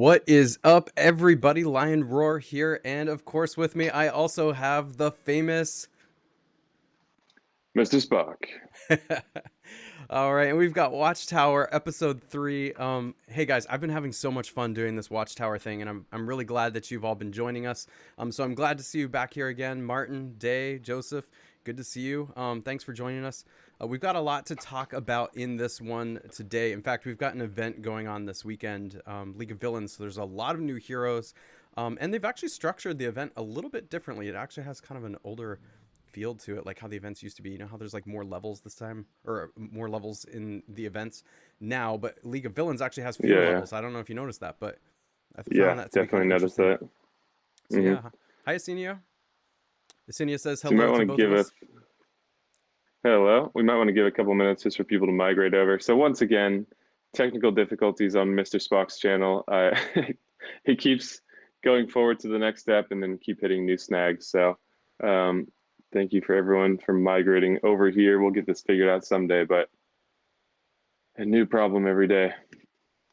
What is up, everybody? Lion Roar here, and of course, with me, I also have the famous. Mr. Spock. All right, and we've got Watchtower episode 3. Hey guys, I've been having so much fun doing this Watchtower thing, and I'm really glad that you've all been joining us. So I'm glad to see you back here again, Martin, Day, Joseph. Good to see you. Thanks for joining us. We've got a lot to talk about in this one today. In fact, we've got an event going on this weekend, League of Villains. So there's a lot of new heroes, and they've actually structured the event a little bit differently. It actually has kind of an older feel to it, like how the events used to be. You know how there's like more levels this time, or more levels in the events now, but League of Villains actually has fewer Yeah, levels. I don't know if you noticed that, but I yeah, found that to be kind definitely of noticed interesting. that. So hmm yeah, hi Asenio. Asenio says So you might hello want to to both of give a us. hello. We might want to give a couple minutes just for people to migrate over. So once again, technical difficulties on Mr. Spock's channel. He keeps going forward to the next step and then keep hitting new snags. So um, thank you for everyone for migrating over here. We'll get this figured out someday, but a new problem every day.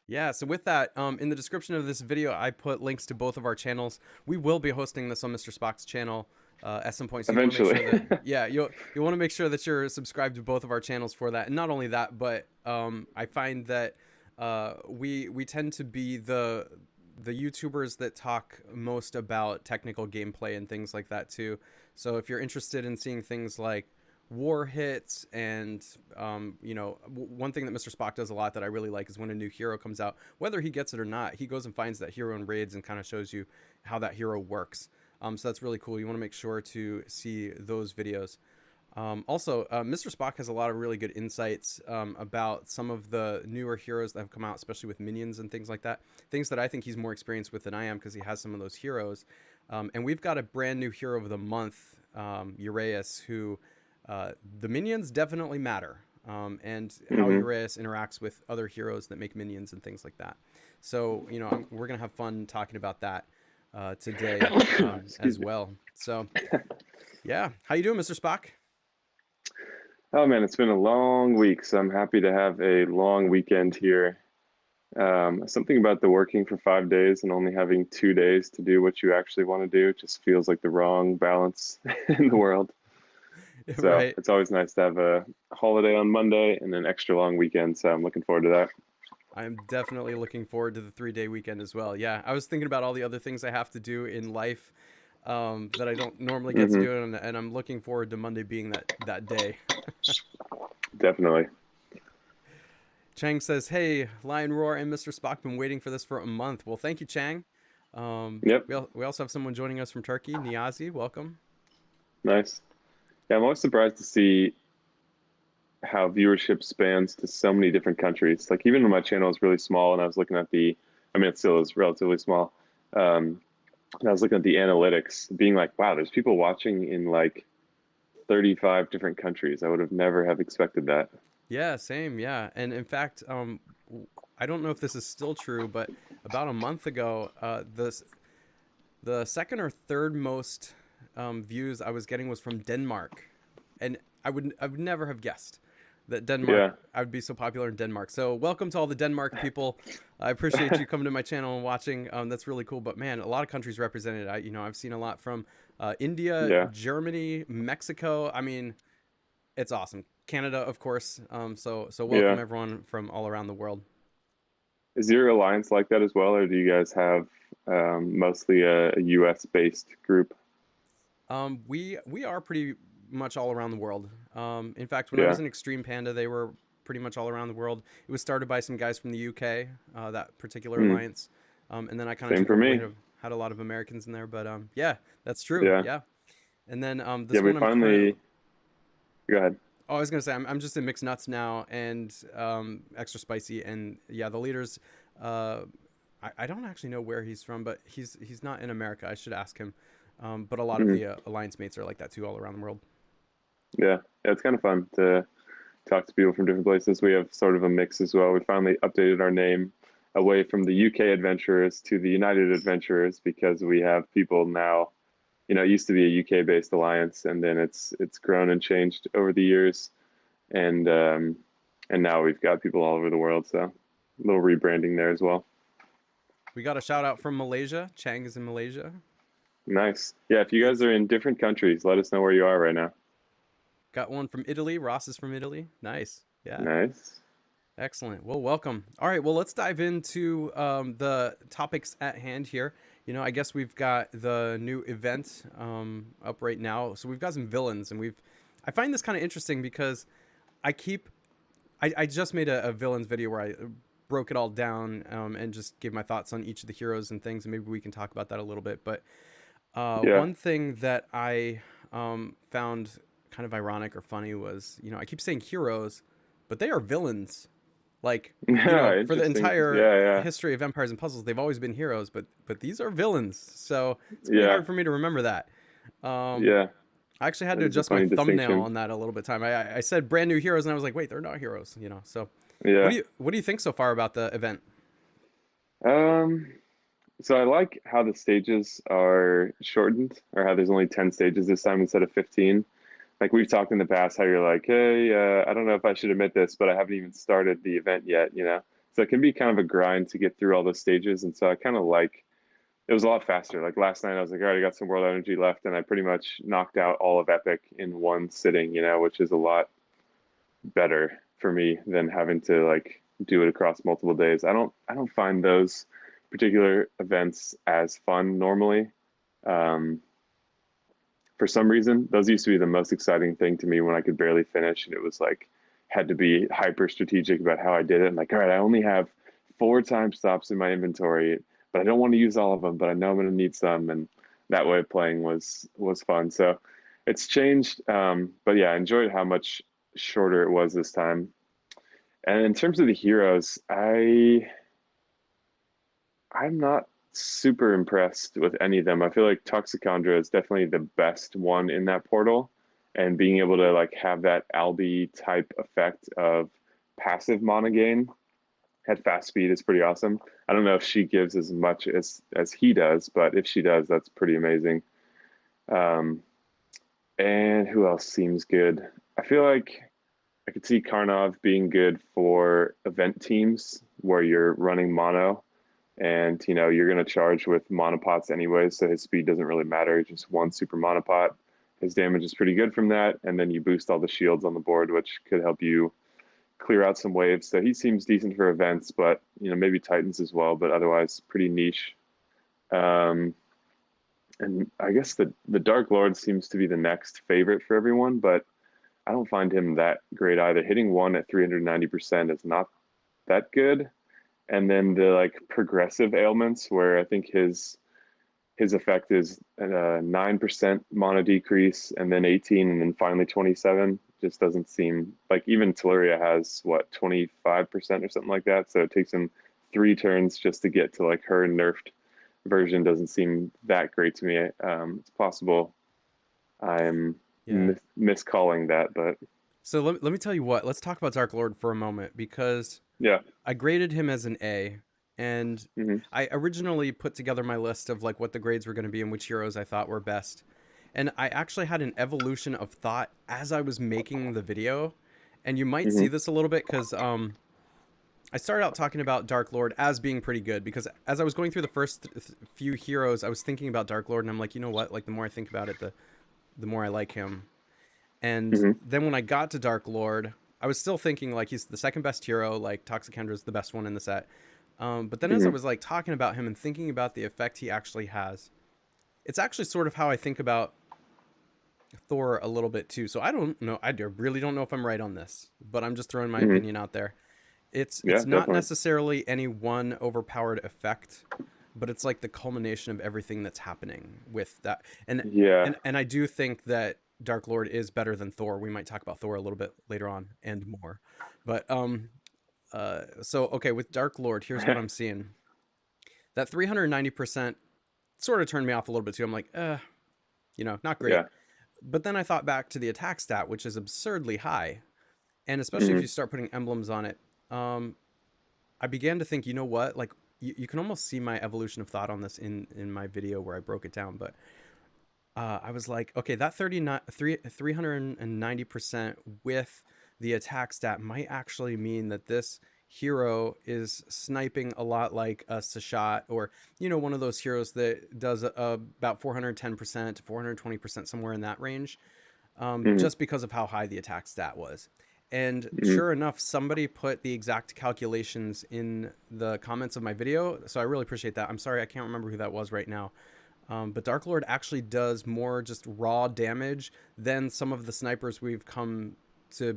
Yeah, so with that, in the description of this video, I put links to both of our channels. We will be hosting this on Mr. Spock's channel at some point, so you want to make Eventually. sure that you want to make sure that you're subscribed to both of our channels for that. And not only that, but I find that we tend to be the YouTubers that talk most about technical gameplay and things like that too. So if you're interested in seeing things like war hits and one thing that Mr. Spock does a lot that I really like is when a new hero comes out, whether he gets it or not, he goes and finds that hero in raids and kind of shows you how that hero works. So that's really cool. You want to make sure to see those videos. Also, Mr. Spock has a lot of really good insights about some of the newer heroes that have come out, especially with minions and things like that. Things that I think he's more experienced with than I am because he has some of those heroes. And we've got a brand new hero of the month, Uraeus, who the minions definitely matter, and how hmm Uraeus interacts with other heroes that make minions and things like that. So, we're going to have fun talking about that today Excuse as me. well. So, yeah. How you doing, Mr. Spock? Oh man, it's been a long week, so I'm happy to have a long weekend here. Something about the working for 5 days and only having 2 days to do what you actually want to do just feels like the wrong balance in the world. So Right. it's always nice to have a holiday on Monday and an extra long weekend. So I'm looking forward to that. I'm definitely looking forward to the 3 day weekend as well. Yeah, I was thinking about all the other things I have to do in life that I don't normally get to hmm do, and I'm looking forward to Monday being that day. Definitely. Chang says, "Hey, Lion Roar and Mr. Spock, been waiting for this for a month." Well, thank you, Chang. Yep. We also have someone joining us from Turkey, Niazi. Welcome. Nice. Yeah, I'm always surprised to see how viewership spans to so many different countries. Like even when my channel is really small and I was looking at I mean, it still is relatively small. Um, and I was looking at the analytics, being like, wow, there's people watching in like 35 different countries. I would have never have expected that. Yeah, same. Yeah, and in fact, I don't know if this is still true, but about a month ago, the second or third most views I was getting was from Denmark, and I would never have guessed that Yeah, Denmark I would be so popular in Denmark. So welcome to all the Denmark people. I appreciate you coming to my channel and watching. That's really cool. But man, a lot of countries represented. I've seen a lot from India, yeah. Germany, Mexico. I mean, it's awesome. Canada, of course. So welcome Yeah. everyone from all around the world. Is your alliance like that as well, or do you guys have mostly a US based group? We are pretty much all around the world. In fact, when I Yeah. was in Extreme Panda, they were pretty much all around the world. It was started by some guys from the UK, that particular Mm, alliance, and then I kind of same took for over. We me. had a lot of Americans in there, but yeah, that's true. Yeah. Yeah, and then Yeah. this We one I'm currently. finally, go ahead. Oh, I was gonna say I'm just in mixed nuts now and extra spicy, and yeah, the leaders. Uh, I don't actually know where he's from, but he's not in America. I should ask him. But a lot of Mhm. the alliance mates are like that too, all around the world. Yeah. Yeah. It's kind of fun to talk to people from different places. We have sort of a mix as well. We finally updated our name away from the UK Adventurers to the United Adventurers because we have people now. It used to be a UK based alliance, and then it's grown and changed over the years, and and now we've got people all over the world. So a little rebranding there as well. We got a shout out from Malaysia. Chang is in Malaysia. Nice. Yeah, if you guys It's are in different countries, let us know where you are right now. got one from Italy. Ross is from Italy. Nice. Yeah. Nice. Excellent. Well, welcome. All right. Well, let's dive into the topics at hand here. You know, I guess we've got the new event up right now. So we've got some villains, and I find this kind of interesting because I keep. I just made a villains video where I broke it all down and just gave my thoughts on each of the heroes and things, and maybe we can talk about that a little bit. But Yeah. one thing that I found kind of ironic or funny was, you know, I keep saying heroes, but they are villains. Like, you know, Yeah, for the interesting. entire Yeah, yeah. history of Empires and Puzzles, they've always been heroes, but these are villains. So it's pretty Yeah. hard for me to remember that. Um, Yeah. I actually had That to is a adjust my funny thumbnail distinction. on that a little bit of time. I said brand new heroes, and I was like, wait, they're not heroes. You know. So Yeah. what do you think so far about the event? Um, so I like how the stages are shortened, or how there's only 10 stages this time instead of 15. Like we've talked in the past, how you're like, hey, I don't know if I should admit this, but I haven't even started the event yet, you know? So it can be kind of a grind to get through all those stages. And so I kind of like it was a lot faster. Like last night, I was like, all right, I got some world energy left, and I pretty much knocked out all of Epic in one sitting, you know, which is a lot better for me than having to like do it across multiple days. I don't find those particular events as fun normally. Um, for some reason, those used to be the most exciting thing to me when I could barely finish, and it was like had to be hyper strategic about how I did it. And like, all right, I only have 4 time stops in my inventory, but I don't want to use all of them, but I know I'm going to need some, and that way of playing was fun. So it's changed, but yeah, I enjoyed how much shorter it was this time. And in terms of the heroes, I'm not super impressed with any of them. I feel like Toxicandra is definitely the best one in that portal, and being able to like have that Albi type effect of passive mana gain at fast speed is pretty awesome. I don't know if she gives as much as he does, but if she does, that's pretty amazing. Um, and who else seems good? I feel like I could see Karnov being good for event teams where you're running mono, and you know you're going to charge with monopots anyways, so his speed doesn't really matter. Just one super monopot. His damage is pretty good from that, and then you boost all the shields on the board, which could help you clear out some waves. So he seems decent for events, but you know maybe Titans as well, but otherwise pretty niche. Um, and I guess the Dark Lord seems to be the next favorite for everyone, but I don't find him that great either. Hitting one at 390% is not that good. And then the like progressive ailments, where I think his effect is 9% mana decrease, and then 18, and then finally 27. Just doesn't seem like even Telluria has what 25% or something like that. So it takes him 3 turns just to get to like her nerfed version. Doesn't seem that great to me. It's possible I'm Yeah. miscalling that, but So let me tell you what. Let's talk about Dark Lord for a moment because yeah. I graded him as an A, and Hmm. I originally put together my list of like what the grades were going to be and which heroes I thought were best. And I actually had an evolution of thought as I was making the video, and you might Hmm. see this a little bit because I started out talking about Dark Lord as being pretty good because as I was going through the first few heroes, I was thinking about Dark Lord, and I'm like, you know what? Like the more I think about it, the more I like him. And Hmm. then when I got to Dark Lord, I was still thinking like he's the second best hero. Like Toxicandra is the best one in the set. But then as I Hmm. was like talking about him and thinking about the effect he actually has, it's actually sort of how I think about Thor a little bit too. So I don't know. Really don't know if I'm right on this, but I'm just throwing my Hmm. opinion out there. Yeah, It's not definitely. necessarily any one overpowered effect, but it's like the culmination of everything that's happening with that. Yeah. And I do think that Dark Lord is better than Thor. We might talk about Thor a little bit later on and more. But so okay, with Dark Lord, here's what I'm seeing. That 390% sort of turned me off a little bit too. I'm like, you know, not great. Yeah. But then I thought back to the attack stat, which is absurdly high. And especially if Hmm. you start putting emblems on it, um, I began to think, you know what? Like you can almost see my evolution of thought on this in my video where I broke it down. But I was like, okay, that 390% with the attack stat might actually mean that this hero is sniping a lot like a Sashat, or one of those heroes that does about 410% to 420%, somewhere in that range, Hmm. just because of how high the attack stat was. And Hmm. sure enough, somebody put the exact calculations in the comments of my video, so I really appreciate that. I'm sorry, I can't remember who that was right now. But Dark Lord actually does more just raw damage than some of the snipers we've come to,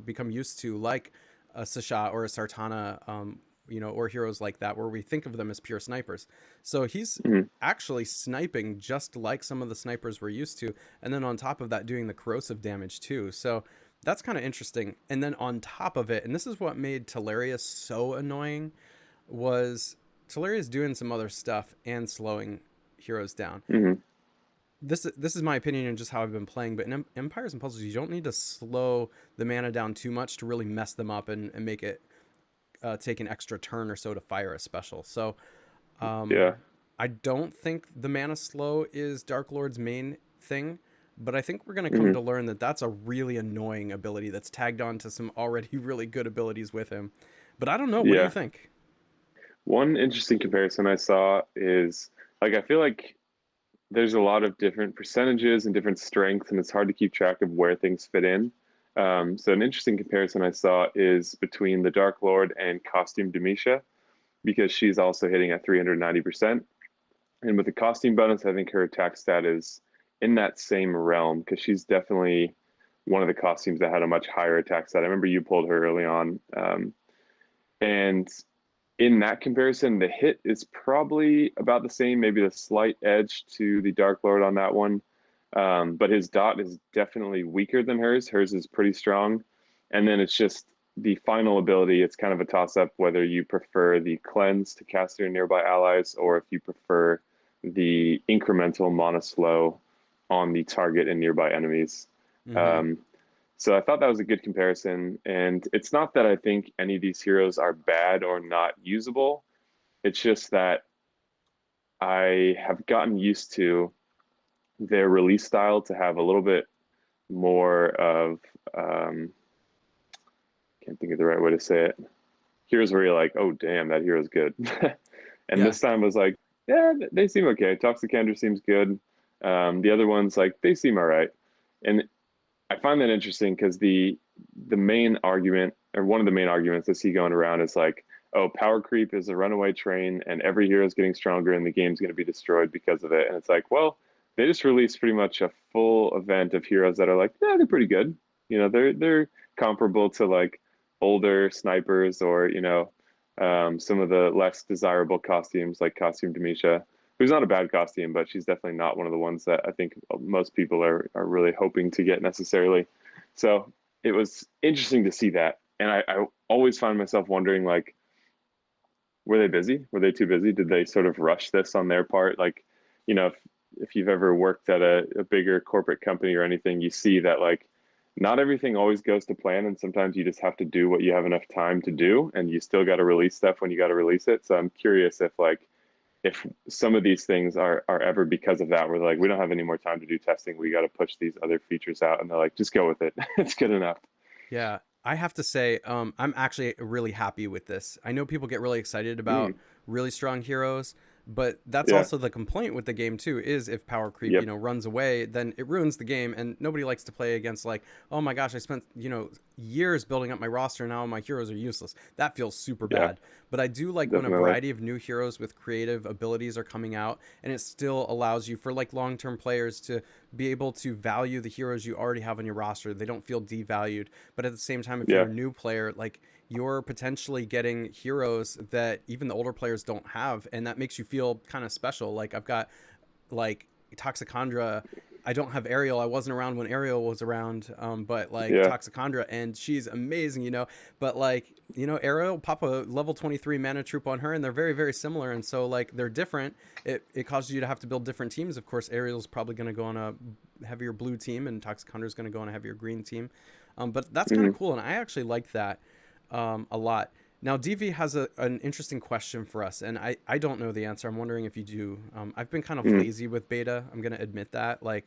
become used to, like a Sasha or a Sartana, or heroes like that, where we think of them as pure snipers. So he's Hmm. actually sniping just like some of the snipers we're used to, and then on top of that, doing the corrosive damage too. So that's kind of interesting. And then on top of it, and this is what made Talarius so annoying, was Talarius doing some other stuff and slowing heroes down. Hmm. This is my opinion and just how I've been playing. But in Empires and Puzzles, you don't need to slow the mana down too much to really mess them up and make it take an extra turn or so to fire a special. So Yeah. I don't think the mana slow is Dark Lord's main thing, but I think we're going to come Hmm. to learn that that's a really annoying ability that's tagged on to some already really good abilities with him. But I don't know. What do you Yeah. think? One interesting comparison I saw is like I feel like there's a lot of different percentages and different strengths, and it's hard to keep track of where things fit in. So an interesting comparison I saw is between the Dark Lord and Costume Demisha, because she's also hitting at 390%. And with the costume bonus, I think her attack stat is in that same realm, because she's definitely one of the costumes that had a much higher attack stat. I remember you pulled her early on. And in that comparison, the hit is probably about the same, maybe a slight edge to the Dark Lord on that one. But his dot is definitely weaker than hers. Hers is pretty strong. And then it's just the final ability. It's kind of a toss up whether you prefer the cleanse to cast your nearby allies, or if you prefer the incremental mana slow on the target and nearby enemies. Mm-hmm. Um, so I thought that was a good comparison. And it's not that I think any of these heroes are bad or not usable. It's just that I have gotten used to their release style to have a little bit more of can't think of the right way to say it. Heroes where you're like, oh damn, that hero's good. And Yeah. this time was like, yeah, they seem okay. Toxicandra seems good. The other ones, like, they seem all right. And I find that interesting because the main argument, or one of the main arguments I see going around, is like, oh, power creep is a runaway train, and every hero is getting stronger, and the game's going to be destroyed because of it. And it's like, well, they just released pretty much a full event of heroes that are like, yeah, they're pretty good. They're comparable to like older snipers, or some of the less desirable costumes like Costume Demisha, who's not a bad costume, but she's definitely not one of the ones that I think most people are really hoping to get necessarily. So it was interesting to see that. And I always find myself wondering, like, were they busy? Were they too busy? Did they sort of rush this on their part? Like, if you've ever worked at a bigger corporate company or anything, you see that, like, not everything always goes to plan. And sometimes you just have to do what you have enough time to do. And you still got to release stuff when you got to release it. So I'm curious if some of these things are ever because of that, where they're like, we don't have any more time to do testing, we got to push these other features out, and they're like, just go with it. It's good enough. Yeah, I have to say, I'm actually really happy with this. I know people get really excited about Mm, really strong heroes, but that's yeah. also the complaint with the game too. Is if power creep, Yep. runs away, then it ruins the game, and nobody likes to play against like, oh my gosh, I spent years building up my roster, now my heroes are useless. That feels super Yeah. bad. But I do like when a Definitely. variety of new heroes with creative abilities are coming out, and it still allows you for like long term players to be able to value the heroes you already have on your roster. They don't feel devalued, but at the same time, if you're Yeah. a new player, like you're potentially getting heroes that even the older players don't have, and that makes you feel kind of special. Like I've got like Toxicandra. I don't have Ariel. I wasn't around when Ariel was around, but like Yeah. Toxicandra, and she's amazing. But like Ariel, pop a level 23 mana troop on her, and they're very very similar, and so like they're different. It causes you to have to build different teams. Of course, Ariel's probably going to go on a heavier blue team, and Toxicandra's going to go on a heavier green team. But that's kind Hmm. of cool, and I actually like that a lot. Now, DV has an interesting question for us, and I don't know the answer. I'm wondering if you do. I've been kind of Hmm. lazy with beta. I'm going to admit that. Like,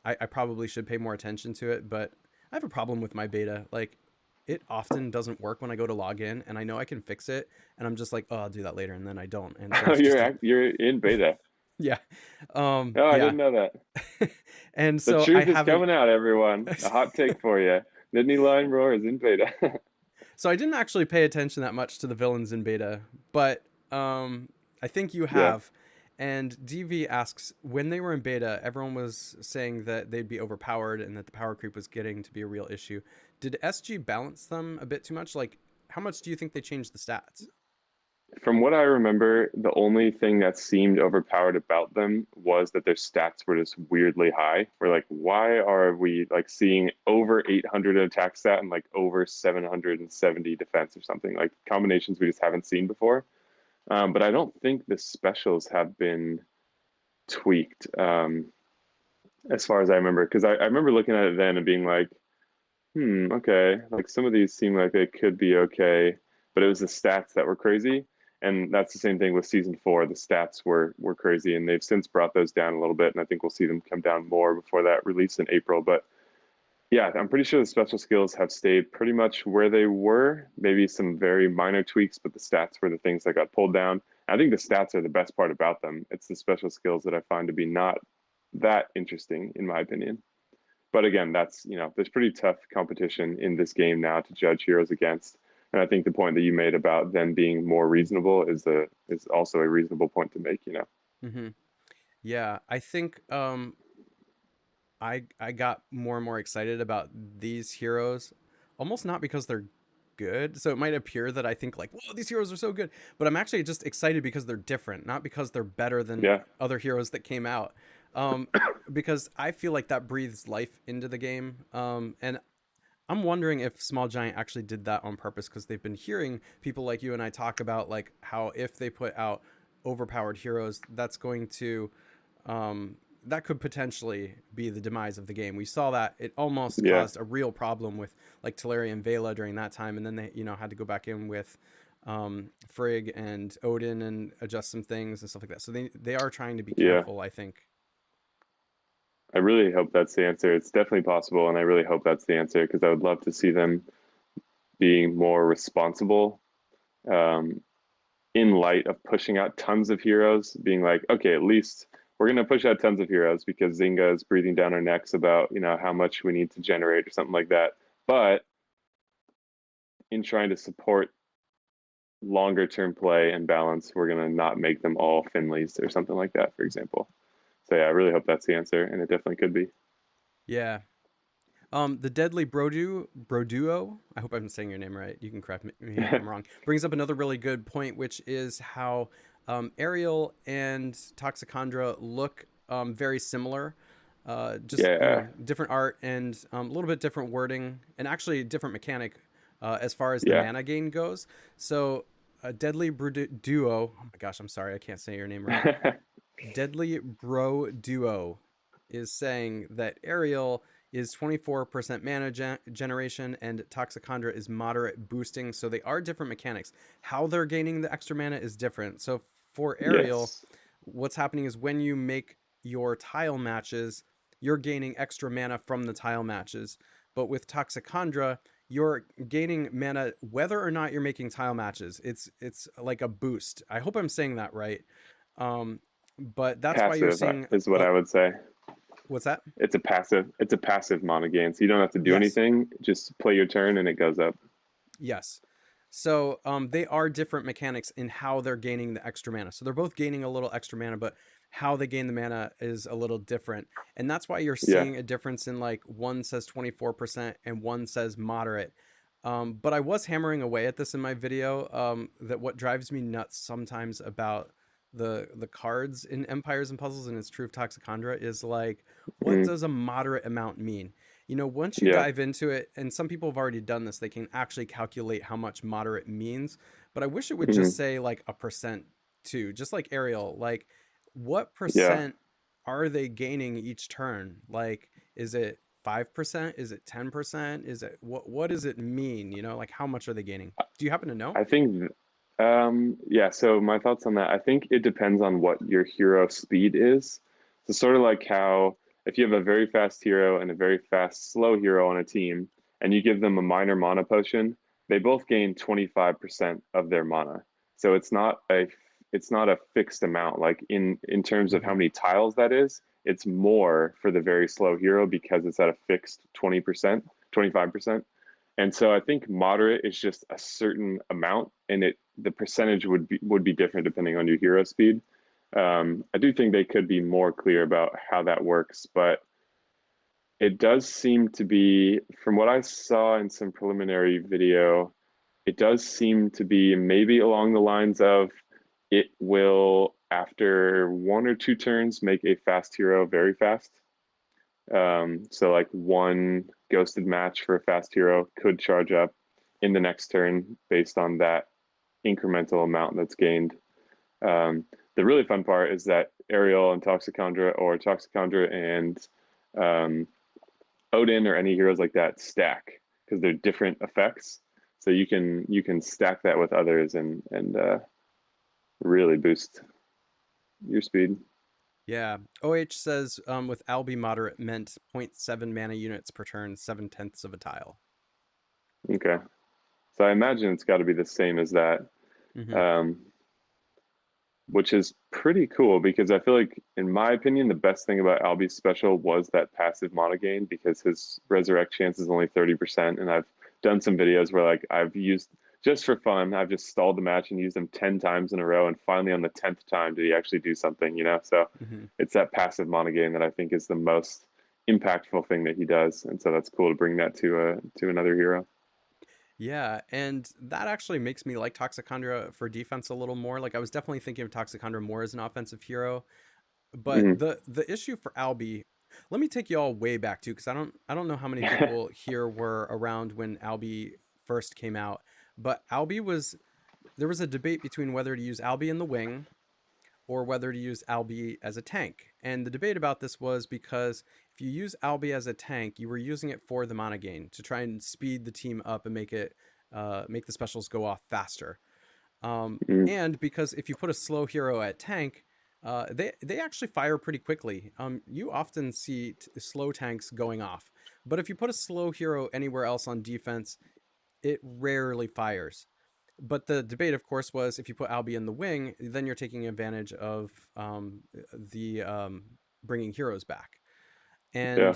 I probably should pay more attention to it, but I have a problem with my beta. Like, it often doesn't work when I go to log in, and I know I can fix it, and I'm just like, oh, I'll do that later, and then I don't, and so Oh, it's just a you're in beta. yeah, Oh, I yeah, didn't know that. and The so I truth is haven't. coming out, everyone. A hot take for you. Nittany Lion Roar is in beta. So I didn't actually pay attention that much to the villains in beta, but I think you Yeah. have. And DV asks, when they were in beta, everyone was saying that they'd be overpowered and that the power creep was getting to be a real issue. Did SG balance them a bit too much? Like, how much do you think they changed the stats? From what I remember, the only thing that seemed overpowered about them was that their stats were just weirdly high. We're like, why are we like seeing over 800 attack stat and like over 770 defense or something? Like combinations we just haven't seen before. But I don't think the specials have been tweaked as far as I remember. Because I remember looking at it then and being like, okay. Like some of these seem like they could be okay, but it was the stats that were crazy. And that's the same thing with season four. The stats were crazy, and they've since brought those down a little bit. And I think we'll see them come down more before that release in April. But yeah, I'm pretty sure the special skills have stayed pretty much where they were. Maybe some very minor tweaks, but the stats were the things that got pulled down. I think the stats are the best part about them. It's the special skills that I find to be not that interesting, in my opinion. But again, that's there's pretty tough competition in this game now to judge heroes against. And I think the point that you made about them being more reasonable is also a reasonable point to make. Hmm. Yeah, I think I got more and more excited about these heroes, almost not because they're good. So it might appear that I think like, whoa, these heroes are so good, but I'm actually just excited because they're different, not because they're better than Yeah. other heroes that came out. Um, because I feel like that breathes life into the game. And I'm wondering if Small Giant actually did that on purpose because they've been hearing people like you and I talk about like how if they put out overpowered heroes, that's going to that could potentially be the demise of the game. We saw that it almost Yeah. caused a real problem with like Teleria and Vela during that time, and then they had to go back in with Frigg and Odin and adjust some things and stuff like that. So they are trying to be Yeah. careful, I think. I really hope that's the answer. It's definitely possible, and I really hope that's the answer because I would love to see them being more responsible um, in light of pushing out tons of heroes, being like, okay, at least we're going to push out tons of heroes because Zynga is breathing down our necks about, how much we need to generate or something like that. But in trying to support longer term play and balance, we're going to not make them all Finleys or something like that, for example. So yeah, I really hope that's the answer, and it definitely could be. Yeah. The Deadly Broduo, I hope I'm saying your name right. You can correct me if I'm wrong. Brings up another really good point, which is how Ariel and Toxicandra look very similar. Just Yeah, different art and a little bit different wording, and actually different mechanic as far as the yeah. mana gain goes. So, Deadly Duo. Oh my gosh, I'm sorry, I can't say your name right. Deadly Bro Duo is saying that Ariel is 24% mana generation and Toxicandra is moderate boosting. So they are different mechanics. How they're gaining the extra mana is different. So for Ariel, Yes. what's happening is when you make your tile matches, you're gaining extra mana from the tile matches. But with Toxicandra, you're gaining mana whether or not you're making tile matches. It's like a boost. I hope I'm saying that right. Um, but that's why you're Passive seeing is what I would say. what's that? It's a passive mana gain, so you don't have to do Yes. anything. Just play your turn and it goes up. Yes. So they are different mechanics in how they're gaining the extra mana. So they're both gaining a little extra mana, but how they gain the mana is a little different. And that's why you're Yeah. seeing a difference in like one says 24% and one says moderate. But I was hammering away at this in my video that what drives me nuts sometimes about the cards in Empires and Puzzles, and it's true of Toxicandra, is like, what Mm, does a moderate amount mean? Once you yeah. dive into it, and some people have already done this, they can actually calculate how much moderate means. But I wish it would just Hmm. say like a percent too, just like Ariel. Like, what Yeah. percent are they gaining each turn? Like, is it 5%? Is it 10%? Is it what does it mean? Like how much are they gaining? Do you happen to know? I think, yeah. So my thoughts on that. I think it depends on what your hero speed is. So sort of like how if you have a very fast hero and a very fast slow hero on a team, and you give them a minor mana potion, they both gain 25% of their mana. So it's not a fixed amount. Like in terms of how Hmm. many tiles that is, it's more for the very slow hero because it's at a fixed 20%, 25%. And so I think moderate is just a certain amount, and the percentage would be different depending on your hero speed. I do think they could be more clear about how that works, but it does seem to be, from what I saw in some preliminary video, it does seem to be maybe along the lines of it will, after 1 or 2 turns, make a fast hero very fast. So like one ghosted match for a fast hero could charge up in the next turn based on that incremental amount that's gained. Um, the really fun part is that Ariel and Toxicandra, or Toxicandra and um, Odin, or any heroes like that, stack because they're different effects. So you can stack that with others and really boost your speed. Yeah. OH says with Albi moderate meant zero point 0.7 mana units per turn, 7/10 of a tile. Okay, so I imagine it's got to be the same as that. Hmm. Um, which is pretty cool because I feel like, in my opinion, the best thing about Albi's special was that passive mana gain because his resurrect chance is only 30%. And I've done some videos where, like, I've used, just for fun, I've just stalled the match and used him 10 times in a row. And finally, on the 10th time, did he actually do something, you know? So Hmm. it's that passive mana gain that I think is the most impactful thing that he does. And so that's cool to bring that to another hero. Yeah, and that actually makes me like Toxicandra for defense a little more. Like I was definitely thinking of Toxicandra more as an offensive hero, but Mm-hmm. the issue for Albi, let me take you all way back too, because I don't know how many people here were around when Albi first came out, but Albi was there was a debate between whether to use Albi in the wing or whether to use Albi as a tank. And the debate about this was because if you use Albi as a tank, you were using it for the mana gain to try and speed the team up and make the specials go off faster. Mm-hmm. And because if you put a slow hero at tank, they actually fire pretty quickly. You often see slow tanks going off, but if you put a slow hero anywhere else on defense, it rarely fires. But the debate, of course, was if you put Albi in the wing, then you're taking advantage of the bringing heroes back, Yeah.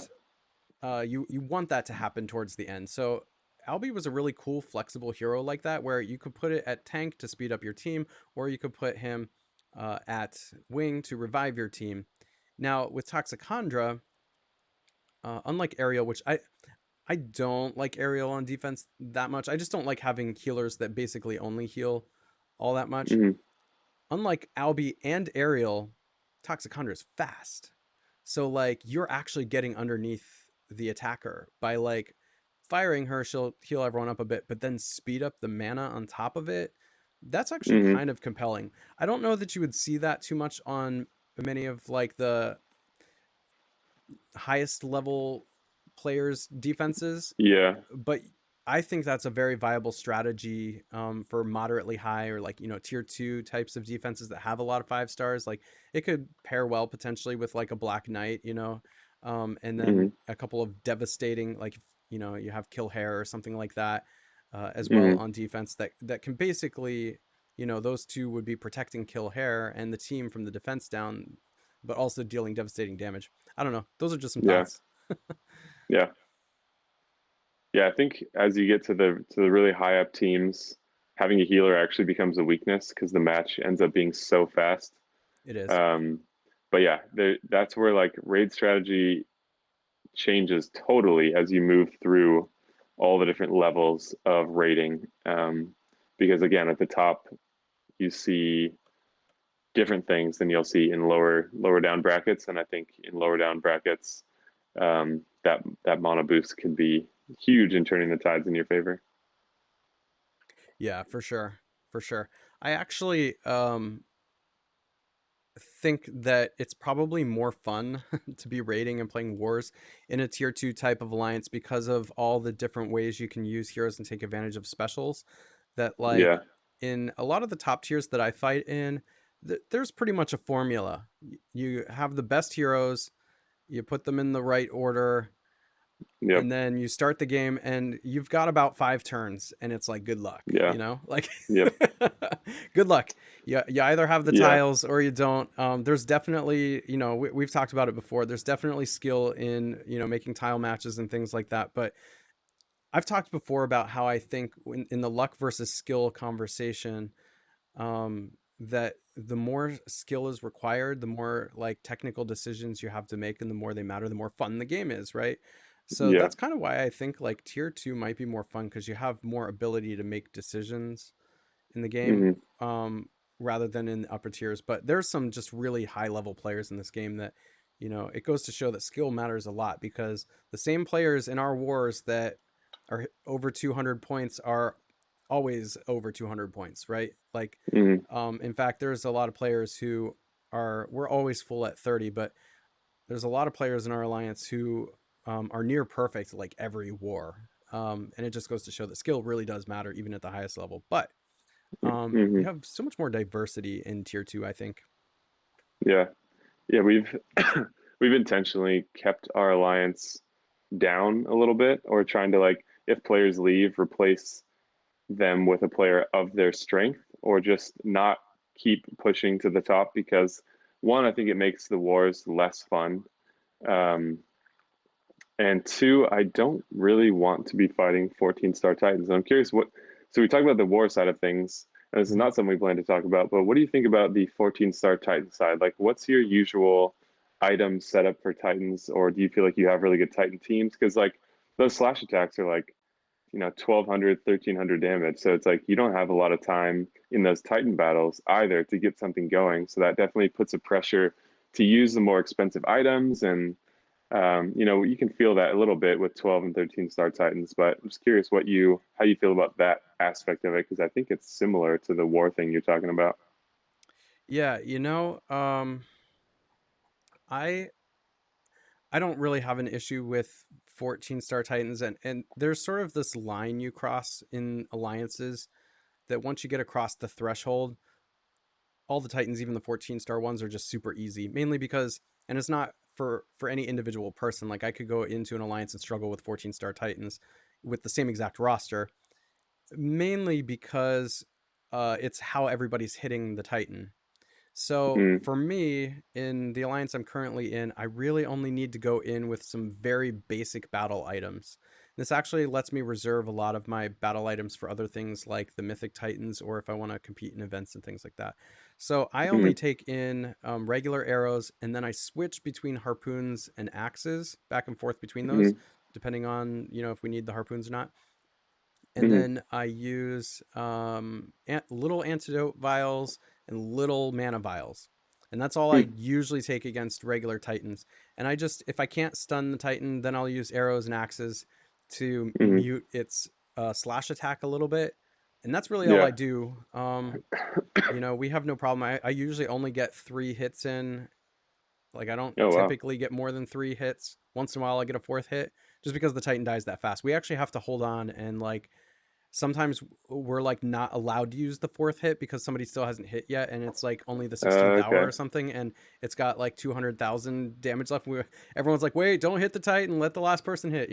and you want that to happen towards the end. So Albi was a really cool, flexible hero like that, where you could put it at tank to speed up your team, or you could put him at wing to revive your team. Now with Toxicandra, unlike Ariel, which I don't like Ariel on defense that much. I just don't like having healers that basically only heal all that much. Mm-hmm. Unlike Albi and Ariel, Toxicandra is fast. So like you're actually getting underneath the attacker by like firing her, she'll heal everyone up a bit, but then speed up the mana on top of it. That's actually Mm-hmm. kind of compelling. I don't know that you would see that too much on many of like the highest level players' defenses, Yeah. but I think that's a very viable strategy for moderately high or like tier two types of defenses that have a lot of 5 stars. Like it could pair well potentially with like a Black Knight, and then Mm-hmm. a couple of devastating like you have Kill Hair or something like that as well Mm-hmm. on defense that can basically those two would be protecting Kill Hair and the team from the defense down, but also dealing devastating damage. I don't know. Those are just some Yeah. thoughts. Yeah. Yeah, I think as you get to the really high up teams, having a healer actually becomes a weakness because the match ends up being so fast. It is. Um, but yeah, that's where like raid strategy changes totally as you move through all the different levels of raiding. Because again, at the top, you see different things than you'll see in lower down brackets, and I think in lower down brackets, that mana boost can be huge in turning the tides in your favor. Yeah, for sure. For sure. I actually think that it's probably more fun to be raiding and playing wars in a tier 2 type of alliance because of all the different ways you can use heroes and take advantage of specials that like Yeah. in a lot of the top tiers that I fight in there's pretty much a formula. You have the best heroes, you put them in the right order, Yep. and then you start the game and you've got about 5 turns and it's like good luck, Yeah. like Yep. good luck. You either have the Yeah. tiles or you don't. There's definitely, we've talked about it before, there's definitely skill in making tile matches and things like that, but I've talked before about how I think in the luck versus skill conversation, that the more skill is required, the more like technical decisions you have to make, and the more they matter, the more fun the game is, right? So Yeah. that's kind of why I think like tier 2 might be more fun, because you have more ability to make decisions in the game, Hmm. um, rather than in the upper tiers. But there's some just really high level players in this game that, it goes to show that skill matters a lot, because the same players in our wars that are over 200 points are always over 200 points, right? Like, Hmm. in fact, there's a lot of players who we're always full at 30, but there's a lot of players in our alliance who are near perfect like every war. And it just goes to show that skill really does matter even at the highest level. But Hmm. you have so much more diversity in tier 2, I think. Yeah. Yeah. We've we've intentionally kept our alliance down a little bit, or trying to, like, if players leave, replace them with a player of their strength, or just not keep pushing to the top, because one, I think it makes the wars less fun. Um, and two, I don't really want to be fighting 14 star Titans. I'm curious so we talked about the war side of things, and this is Mhm. not something we plan to talk about, but what do you think about the 14-star Titan side? Like, what's your usual item setup for Titans, or do you feel like you have really good Titan teams? Because, like, those slash attacks are like, 1200, 1300 damage. So it's like you don't have a lot of time in those Titan battles either to get something going. So that definitely puts a pressure to use the more expensive items. And, you can feel that a little bit with 12 and 13-star Titans. But I'm just curious how you feel about that aspect of it, because I think it's similar to the war thing you're talking about. Yeah, I I don't really have an issue with 14-star Titans, and there's sort of this line you cross in alliances that once you get across the threshold, all the Titans, even the 14-star ones, are just super easy. Mainly because, and it's not for any individual person. Like I could go into an alliance and struggle with 14-star Titans with the same exact roster, mainly because it's how everybody's hitting the Titan. So Mm, for me, in the alliance I'm currently in, I really only need to go in with some very basic battle items. This actually lets me reserve a lot of my battle items for other things like the Mythic Titans, or if I want to compete in events and things like that. So I only mm, take in regular arrows, and then I switch between harpoons and axes, back and forth between those, mm, depending on if we need the harpoons or not. And mm, then I use little antidote vials and little mana vials. And that's all I mm, usually take against regular Titans. And if I can't stun the Titan, then I'll use arrows and axes to mm. mute its slash attack a little bit. And that's really all I Yeah. do. We have no problem. I usually only get 3 hits in. Like, I don't Oh, wow. typically get more than 3 hits. Once in a while, I get a fourth hit, just because the Titan dies that fast. We actually have to hold on, and like sometimes we're like not allowed to use the fourth hit because somebody still hasn't hit yet, and it's like only the 16th hour Okay. or something, and it's got like 200,000 damage left. Everyone's like, wait, don't hit the Titan, let the last person hit.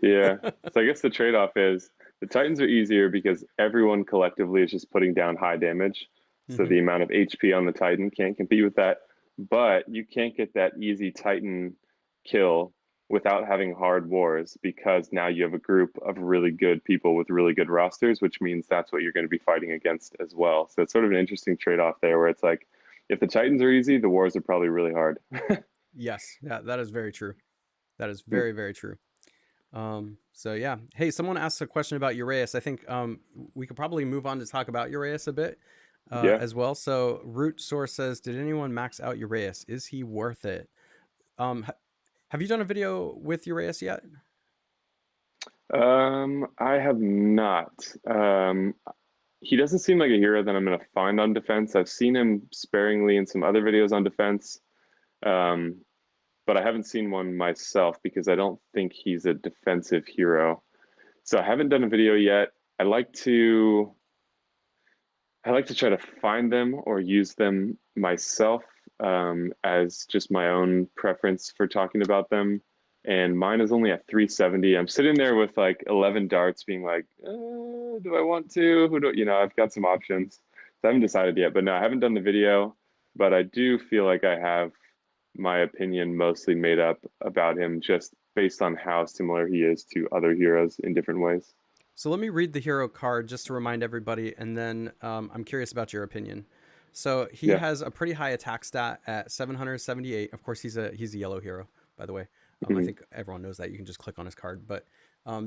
Yeah. So I guess the trade-off is the Titans are easier because everyone collectively is just putting down high damage. So Hmm. the amount of HP on the Titan can't compete with that. But you can't get that easy Titan kill without having hard wars, because now you have a group of really good people with really good rosters, which means that's what you're going to be fighting against as well. So it's sort of an interesting trade-off there, where it's like, if the Titans are easy, the wars are probably really hard. Yes, yeah, that is very true. That is very, very true. So yeah. Hey, someone asked a question about Uraeus. I think we could probably move on to talk about Uraeus a bit Yeah. as well. So Root Source says, did anyone max out Uraeus? Is he worth it? Um, have you done a video with Uraeus yet? I have not. He doesn't seem like a hero that I'm going to find on defense. I've seen him sparingly in some other videos on defense, um, but I haven't seen one myself because I don't think he's a defensive hero. So I haven't done a video yet. I like to I like to try to find them or use them myself, as just my own preference for talking about them. and mine is only at 370. I'm sitting there with like 11 darts, being like, do I want to? Who do you know? I've got some options. So I haven't decided yet, but no, I haven't done the video, but I do feel like I have my opinion mostly made up about him just based on how similar he is to other heroes in different ways. So let me read the hero card just to remind everybody, and then I'm curious about your opinion. So he Yeah. has a pretty high attack stat at 778. Of course, he's a yellow hero, by the way. I Mhm. think everyone knows that. You can just click on his card. But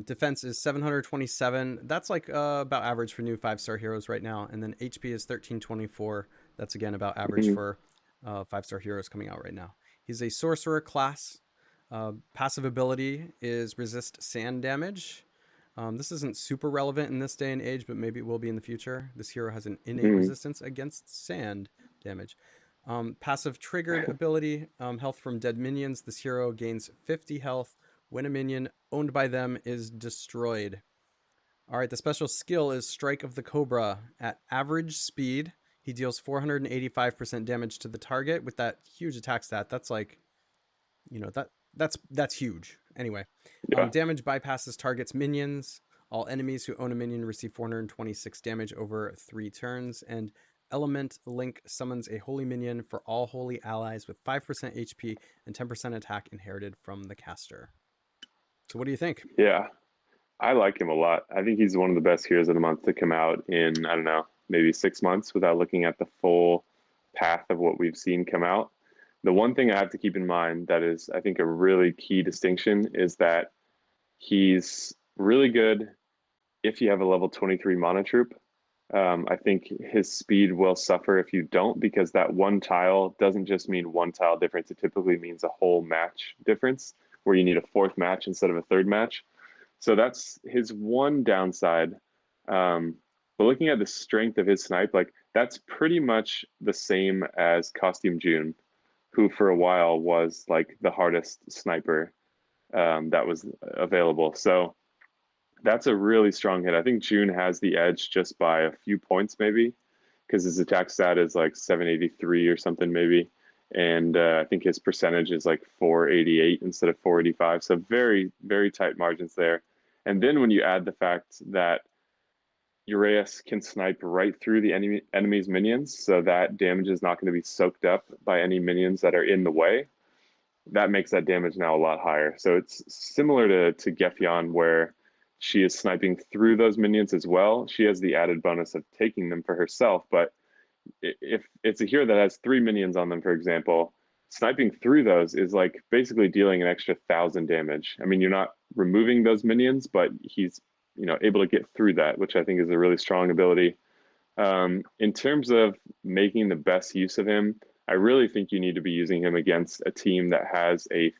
defense is 727. That's like about average for new 5-star heroes right now. And then HP is 1324. That's again about average Mhm. for 5-star heroes coming out right now. He's a sorcerer class. Passive ability is resist sand damage. This isn't super relevant in this day and age, but maybe it will be in the future. This hero has an innate Mhm. resistance against sand damage. Passive triggered ability, health from dead minions. This hero gains 50 health when a minion owned by them is destroyed. All right, the special skill is Strike of the Cobra. At average speed, he deals 485% damage to the target with that huge attack stat. That's like, that's huge. Anyway, Yeah. damage bypasses targets minions. All enemies who own a minion receive 426 damage over 3 turns. And Element Link summons a holy minion for all holy allies with 5% HP and 10% attack inherited from the caster. So what do you think? Yeah. I like him a lot. I think he's one of the best heroes of the month to come out in, I don't know, maybe 6 months without looking at the full path of what we've seen come out. The one thing I have to keep in mind that is, I think, a really key distinction is that he's really good if you have a level 23 mana troop. I think his speed will suffer if you don't, because that one tile doesn't just mean one tile difference. It typically means a whole match difference where you need a fourth match instead of a third match. So that's his one downside. But looking at the strength of his snipe, like that's pretty much the same as Costume June, who for a while was like the hardest sniper that was available. So that's a really strong hit. I think June has the edge just by a few points, maybe, because his attack stat is like 783 or something, maybe. And I think his percentage is like 488 instead of 485. So very, very tight margins there. And then when you add the fact that Uraeus can snipe right through the enemy's minions, so that damage is not going to be soaked up by any minions that are in the way, that makes that damage now a lot higher. So it's similar to Gefyon, where she is sniping through those minions as well. She has the added bonus of taking them for herself, but if it's a hero that has 3 minions on them, for example, sniping through those is like basically dealing an extra 1,000 damage. I mean, you're not removing those minions, but he's able to get through that, which I think is a really strong ability. In terms of making the best use of him, I really think you need to be using him against a team that has a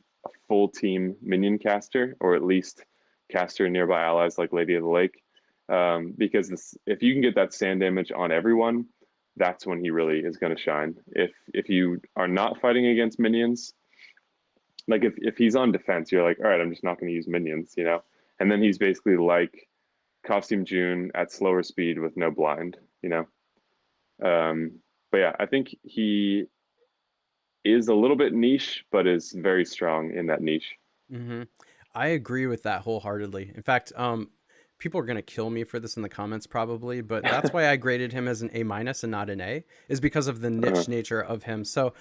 full team minion caster, or at least caster nearby allies like Lady of the Lake. Because if you can get that sand damage on everyone, that's when he really is going to shine. If you are not fighting against minions, like if he's on defense, you're like, all right, I'm just not going to use minions. And then he's basically like Costume June at slower speed with no blind. Um, but yeah, I think he is a little bit niche, but is very strong in that niche. Mm-hmm. I agree with that wholeheartedly. In fact, people are gonna kill me for this in the comments probably, but that's why I graded him as an A minus and not an A, is because of the uh, niche nature of him. So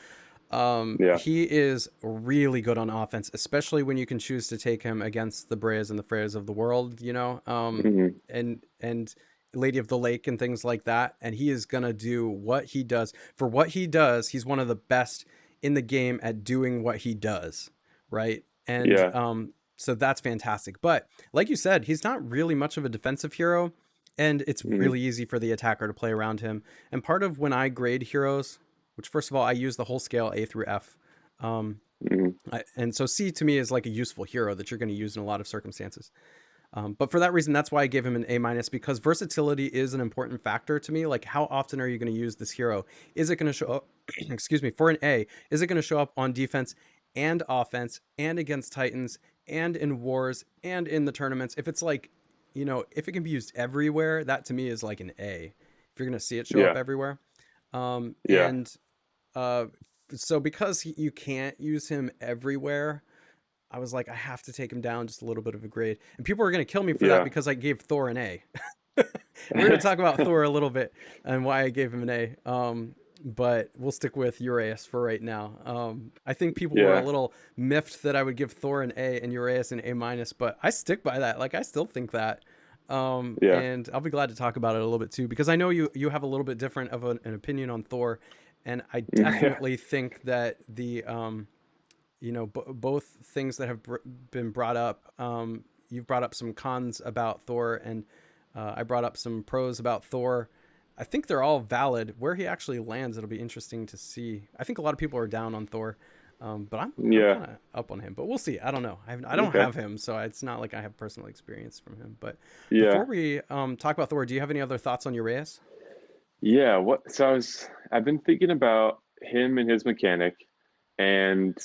yeah. he is really good on offense, especially when you can choose to take him against the Breas and the Freyas of the world, Hmm. and Lady of the Lake and things like that. And he is gonna do what he does. For what he does, he's one of the best in the game at doing what he does, right? And Yeah. so that's fantastic. But like you said, he's not really much of a defensive hero, and it's Hmm. really easy for the attacker to play around him. And part of when I grade heroes, which first of all, I use the whole scale A through F. Hmm. And so C to me is like a useful hero that you're going to use in a lot of circumstances. But for that reason, that's why I gave him an A minus, because versatility is an important factor to me. Like, how often are you going to use this hero? Is it going to show up, excuse me, for an A, is it going to show up on defense and offense and against Titans and in wars and in the tournaments? If it's like, if it can be used everywhere, that to me is like an A. If you're going to see it show up Yeah. everywhere. Yeah. And uh, so because you can't use him everywhere, I was like, I have to take him down just a little bit of a grade. And people are going to kill me for that Yeah. because I gave Thor an A. We're going to talk about Thor a little bit and why I gave him an A. But we'll stick with Uraeus for right now. I think people were a Yeah. little miffed that I would give Thor an A and Uraeus an A minus, but I stick by that. Like I still think that. Yeah. And I'll be glad to talk about it a little bit too, because I know you have a little bit different of an opinion on Thor, and I Yeah. definitely think that the both things that have been brought up. You've brought up some cons about Thor, and I brought up some pros about Thor. I think they're all valid. Where he actually lands, it'll be interesting to see. I think a lot of people are down on Thor, but I'm Yeah. kind of up on him. But we'll see. I don't know. I don't Okay. have him, so it's not like I have personal experience from him. But before Yeah. we talk about Thor, do you have any other thoughts on Uraeus? Yeah. I've been thinking about him and his mechanic, and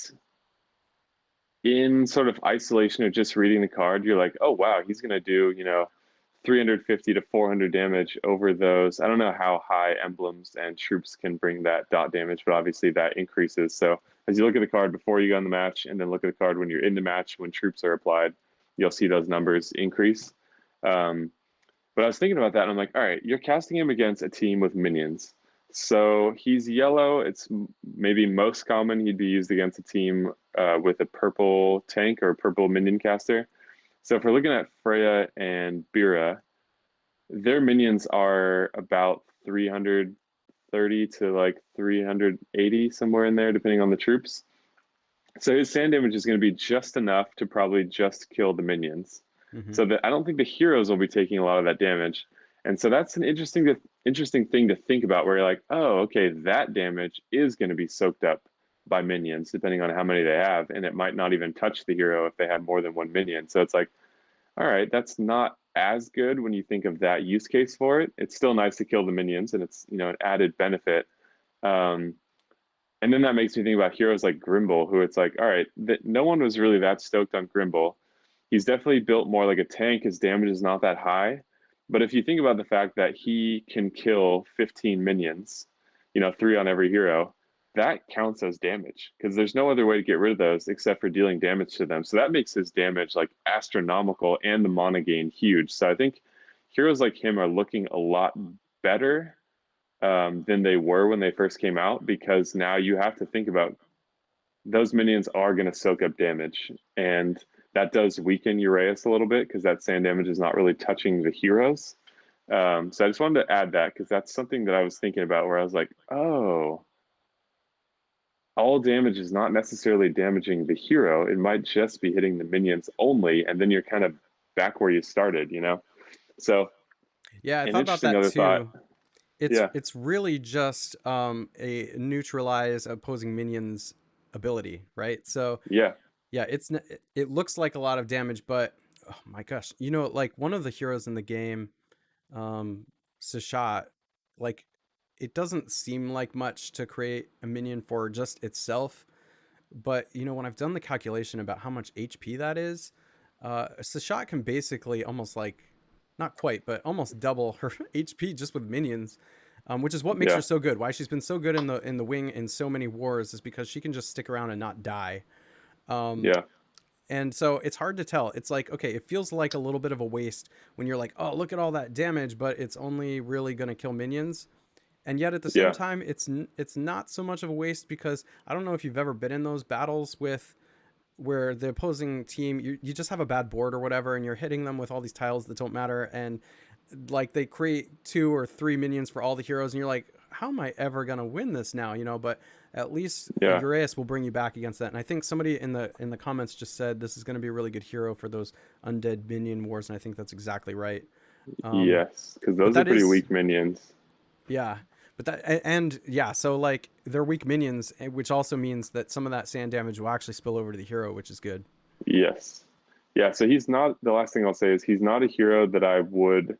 in sort of isolation of just reading the card, you're like, oh wow, he's gonna do, 350 to 400 damage over those. I don't know how high emblems and troops can bring that dot damage, but obviously that increases. So as you look at the card before you go in the match, and then look at the card when you're in the match when troops are applied, you'll see those numbers increase. Um, but I was thinking about that, and I'm like, all right, you're casting him against a team with minions. So he's yellow. It's maybe most common he'd be used against a team with a purple tank or a purple minion caster. So if we're looking at Freya and Bira, their minions are about 330 to like 380, somewhere in there, depending on the troops. So his sand damage is going to be just enough to probably just kill the minions. Mm-hmm. So that I don't think the heroes will be taking a lot of that damage. And so that's an interesting thing to think about where you're like, oh, okay, that damage is going to be soaked up by minions, depending on how many they have. And it might not even touch the hero if they have more than one minion. So it's like, all right, that's not as good when you think of that use case for it. It's still nice to kill the minions and it's, an added benefit. Um, and then that makes me think about heroes like Grimble, who it's like, all right, that no one was really that stoked on Grimble. He's definitely built more like a tank. His damage is not that high. But if you think about the fact that he can kill 15 minions, three on every hero, that counts as damage because there's no other way to get rid of those except for dealing damage to them. So that makes his damage like astronomical and the mana gain huge. So I think heroes like him are looking a lot better than they were when they first came out because now you have to think about those minions are going to soak up damage. And that does weaken Uraeus a little bit because that sand damage is not really touching the heroes. So I just wanted to add that because that's something that I was thinking about where I was like, oh, all damage is not necessarily damaging the hero. It might just be hitting the minions only. And then you're kind of back where you started. So Yeah, I an thought about interesting that other thought. too. It's Yeah. it's really just a neutralize opposing minions ability, right? So Yeah. yeah, it looks like a lot of damage, but oh my gosh, like one of the heroes in the game, um, Sashat, like it doesn't seem like much to create a minion for just itself, but when I've done the calculation about how much HP that is, Sashat can basically almost like not quite, but almost double her HP just with minions. Which is what makes her Yeah. so good. Why she's been so good in the wing in so many wars is because she can just stick around and not die. Um, Yeah. and so it's hard to tell. It's like, okay, it feels like a little bit of a waste when you're like, oh, look at all that damage, but it's only really going to kill minions. And yet at the same Yeah. time, it's not so much of a waste because I don't know if you've ever been in those battles with where the opposing team you just have a bad board or whatever and you're hitting them with all these tiles that don't matter, and like they create 2 or 3 minions for all the heroes and you're like, how am I ever gonna win this now, but at least Yeah. Uraeus will bring you back against that. And I think somebody in the comments just said this is going to be a really good hero for those undead minion wars, and I think that's exactly right. um Yes. Because but those are that pretty is weak minions. yeah, but and yeah, so like they're weak minions, which also means that some of that sand damage will actually spill over to the hero, which is good. Yes. Yeah, so he's not, the last thing I'll say is he's not a hero that I would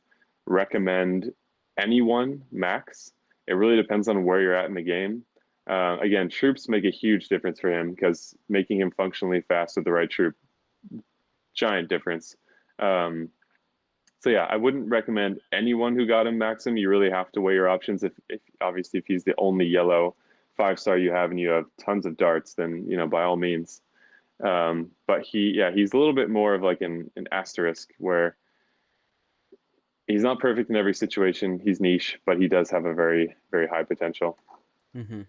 recommend anyone max. It really depends on where you're at in the game. Again, troops make a huge difference for him because making him functionally fast with the right troop, giant difference. Um, so yeah, I wouldn't recommend anyone who got him max him. You really have to weigh your options. If obviously if he's the only yellow 5-star you have and you have tons of darts, then by all means. But he's a little bit more of like an asterisk where he's not perfect in every situation. He's niche, but he does have a very, very high potential. Mm-hmm.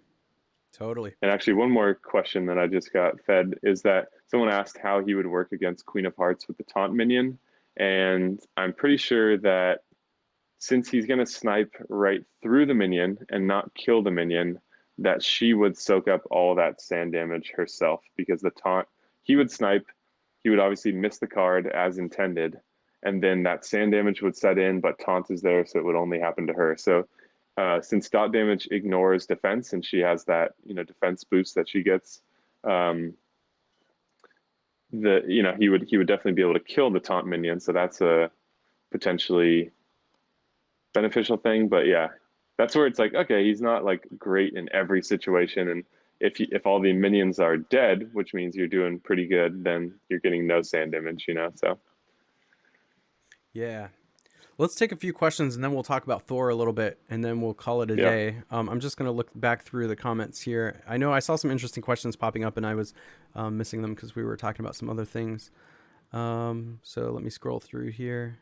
Totally. And actually, one more question that I just got fed is that someone asked how he would work against Queen of Hearts with the taunt minion. And I'm pretty sure that since he's going to snipe right through the minion and not kill the minion, that she would soak up all that sand damage herself because the taunt, he would snipe, he would obviously miss the card as intended, and then that sand damage would set in, but taunt is there, so it would only happen to her. So since dot damage ignores defense and she has that defense boost that she gets, um, he would definitely be able to kill the taunt minion. So that's a potentially beneficial thing. But yeah, that's where it's like, okay, he's not like great in every situation, and if all the minions are dead, which means you're doing pretty good, then you're getting no sand damage. So Yeah. Let's take a few questions and then we'll talk about Thor a little bit and then we'll call it a yeah, day. I'm just going to look back through the comments here. I know I saw some interesting questions popping up and I was missing them because we were talking about some other things. So let me scroll through here.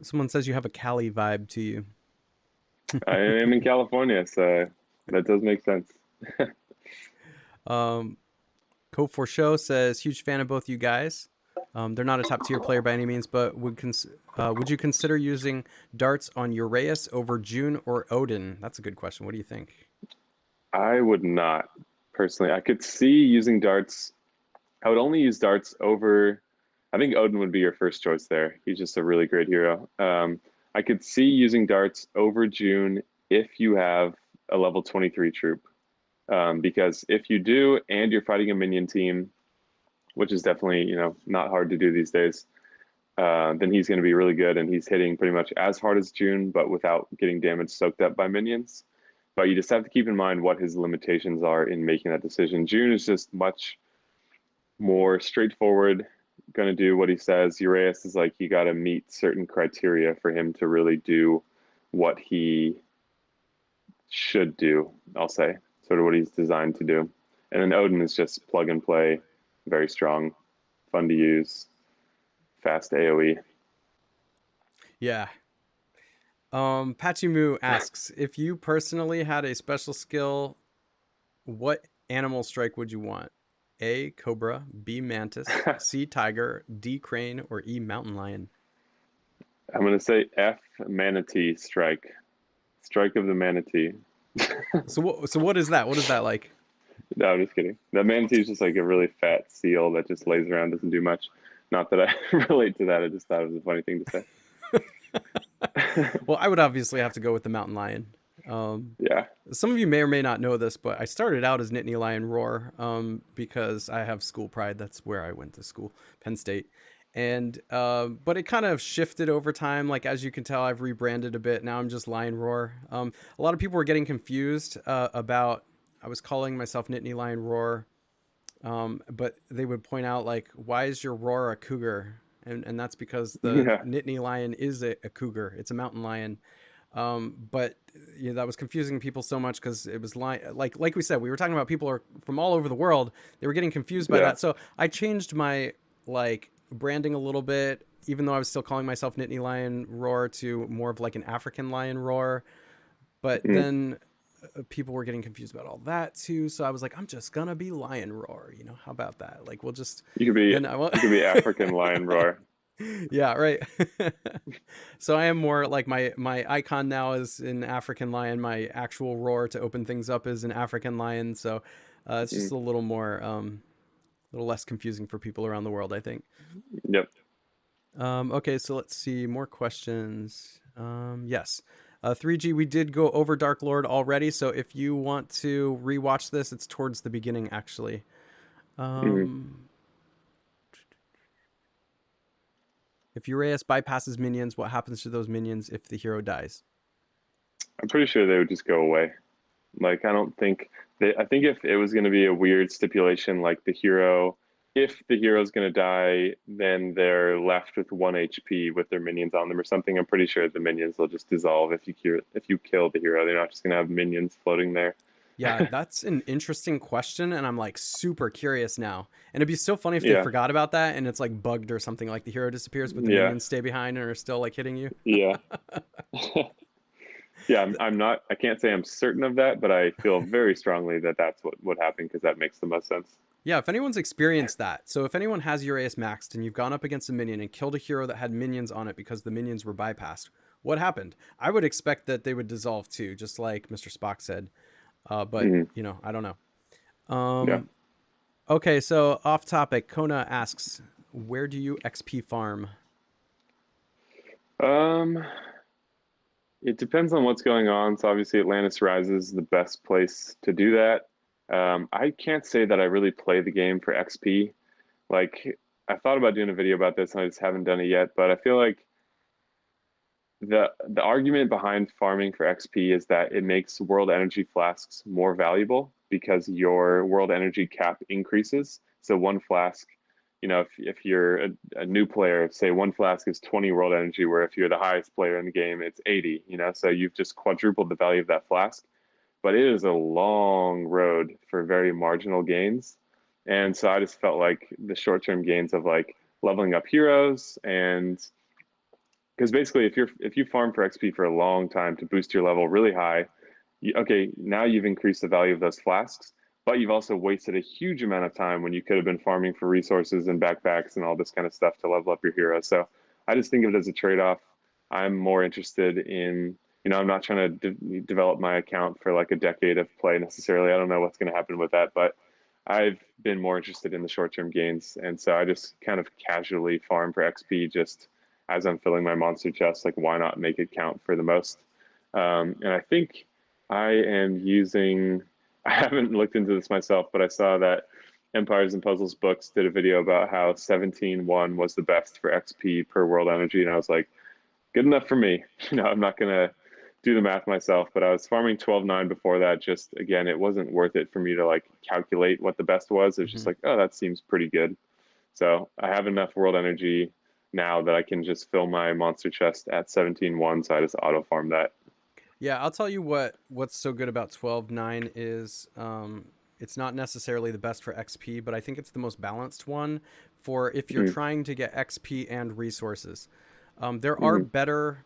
Someone says you have a Cali vibe to you. I am in California, so that does make sense. um, Cope for Show says, huge fan of both you guys. They're not a top tier player by any means, but would you consider using darts on Uraeus over June or Odin? That's a good question. What do you think? I would not personally. I could see using darts. I would only use darts over. I think Odin would be your first choice there. He's just a really great hero. I could see using darts over June if you have a level 23 troop. Because if you do and you're fighting a minion team, which is definitely not hard to do these days, then he's going to be really good, and he's hitting pretty much as hard as June, but without getting damage soaked up by minions. But you just have to keep in mind what his limitations are in making that decision. June is just much more straightforward, going to do what he says. Uraeus is like you got to meet certain criteria for him to really do what he should do, I'll say, sort of what he's designed to do. And then Odin is just plug and play, very strong, fun to use, fast AoE. Yeah. Patchy Moo asks, if you personally had a special skill, what animal strike would you want? A, cobra, B, mantis, C, tiger, D, crane, or E, mountain lion? I'm going to say F, manatee strike. Strike of the manatee. So what is that? What is that like? No, I'm just kidding. The manatee is just like a really fat seal that just lays around, doesn't do much. Not that I relate to that. I just thought it was a funny thing to say. Well, I would obviously have to go with the mountain lion. Yeah. Some of you may or may not know this, but I started out as Nittany Lion Roar because I have school pride. That's where I went to school, Penn State. And but it kind of shifted over time. Like as you can tell, I've rebranded a bit. Now I'm just Lion Roar. A lot of people were getting confused about I was calling myself Nittany Lion Roar, but they would point out like, why is your roar a cougar? And that's because the Yeah. Nittany lion is a cougar. It's a mountain lion. But that was confusing people so much because it was like we said, we were talking about people are from all over the world. They were getting confused by Yeah. that. So I changed my like branding a little bit, even though I was still calling myself Nittany Lion Roar to more of like an African lion roar. But Mm. then people were getting confused about all that too. So I was like, I'm just gonna be Lion Roar. How about that? Like we'll just You could be then I will. you could be African lion roar. Yeah, right. So I am more like my icon now is an African lion. My actual roar to open things up is an African lion. So it's just Mm. a little more, a little less confusing for people around the world, I think. Yep. Okay, so let's see more questions. Yes. 3G, we did go over Dark Lord already. So if you want to rewatch this, it's towards the beginning, actually. Mm. If Uraeus bypasses minions, what happens to those minions if the hero dies? I'm pretty sure they would just go away. Like I don't think I think if it was going to be a weird stipulation, like if the hero's going to die, then they're left with 1 HP with their minions on them or something. I'm pretty sure the minions will just dissolve if you kill the hero. They're not just going to have minions floating there. Yeah, that's an interesting question, and I'm like super curious now. And it'd be so funny if they Yeah, forgot about that and it's like bugged or something, like the hero disappears, but the yeah, minions stay behind and are still like hitting you. yeah. Yeah, I'm not. I can't say I'm certain of that, but I feel very strongly that that's what would happen because that makes the most sense. Yeah, if anyone's experienced that, so if anyone has Uraeus maxed and you've gone up against a minion and killed a hero that had minions on it because the minions were bypassed, what happened? I would expect that they would dissolve too, just like Mr. Spock said. But Hmm. I don't know. Yeah. Okay, so off topic, Kona asks, where do you XP farm? Um, it depends on what's going on. So obviously, Atlantis Rises is the best place to do that. I can't say that I really play the game for XP. Like, I thought about doing a video about this, and I just haven't done it yet. But I feel like the argument behind farming for XP is that it makes world energy flasks more valuable because your world energy cap increases. So one flask, if you're a new player, say one flask is 20 world energy, where if you're the highest player in the game, it's 80, so you've just quadrupled the value of that flask. But it is a long road for very marginal gains. And so I just felt like the short-term gains of like leveling up heroes and because basically if you farm for XP for a long time to boost your level really high, okay, now you've increased the value of those flasks, but you've also wasted a huge amount of time when you could have been farming for resources and backpacks and all this kind of stuff to level up your hero. So I just think of it as a trade-off. I'm more interested in, I'm not trying to develop my account for like a decade of play necessarily. I don't know what's going to happen with that, but I've been more interested in the short-term gains, and so I just kind of casually farm for XP just as I'm filling my monster chest. Like, why not make it count for the most? And I think I am using. I haven't looked into this myself, but I saw that Empires and Puzzles books did a video about how 17.1 was the best for XP per world energy, and I was like, good enough for me. I'm not gonna do the math myself, but I was farming 12.9 before that. Just again, it wasn't worth it for me to like calculate what the best was. It's just Mhm. like, oh, that seems pretty good. So I have enough world energy now that I can just fill my monster chest at 17.1. So I just auto farm that. Yeah, I'll tell you what's so good about 12.9 is it's not necessarily the best for XP, but I think it's the most balanced one for if you're Mm-hmm. trying to get XP and resources. There are Mm-hmm. better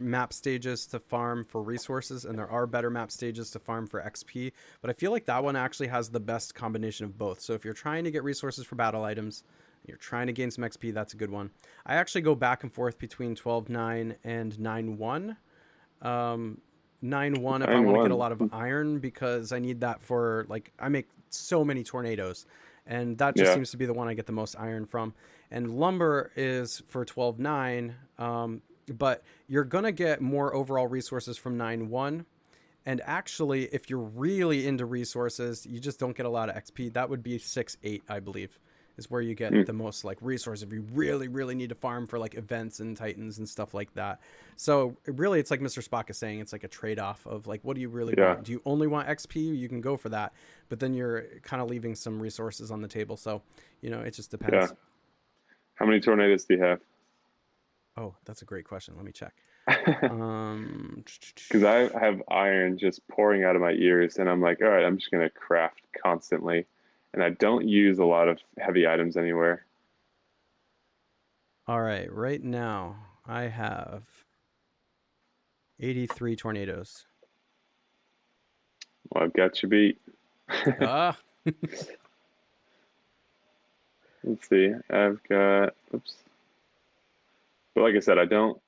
map stages to farm for resources, and there are better map stages to farm for XP. But I feel like that one actually has the best combination of both. So if you're trying to get resources for battle items, you're trying to gain some XP, that's a good one. I actually go back and forth between 12.9 and 9.1. 9.1 if I want to get a 9.1. lot of iron because I need that for like I make so many tornadoes, and that just Yeah. seems to be the one I get the most iron from. And lumber is for 12.9, but you're gonna get more overall resources from 9.1. And actually, if you're really into resources, you just don't get a lot of XP. That would be 6.8, I believe, is where you get Mm. the most like resource if you really, really need to farm for like events and titans and stuff like that. So really, it's like Mr. Spock is saying, it's like a trade-off of like, what do you really Yeah. want? Do you only want XP? You can go for that, but then you're kind of leaving some resources on the table. So it just Yeah. depends. How many tornadoes do you have? Oh, that's a great question. Let me check. Because Um, I have iron just pouring out of my ears, and I'm like, all right, I'm just gonna craft constantly, and I don't use a lot of heavy items anywhere. all right, right now I have 83 tornadoes. Well, I've got you beat. Ah, Let's see. I've got. Oops. But like I said, I don't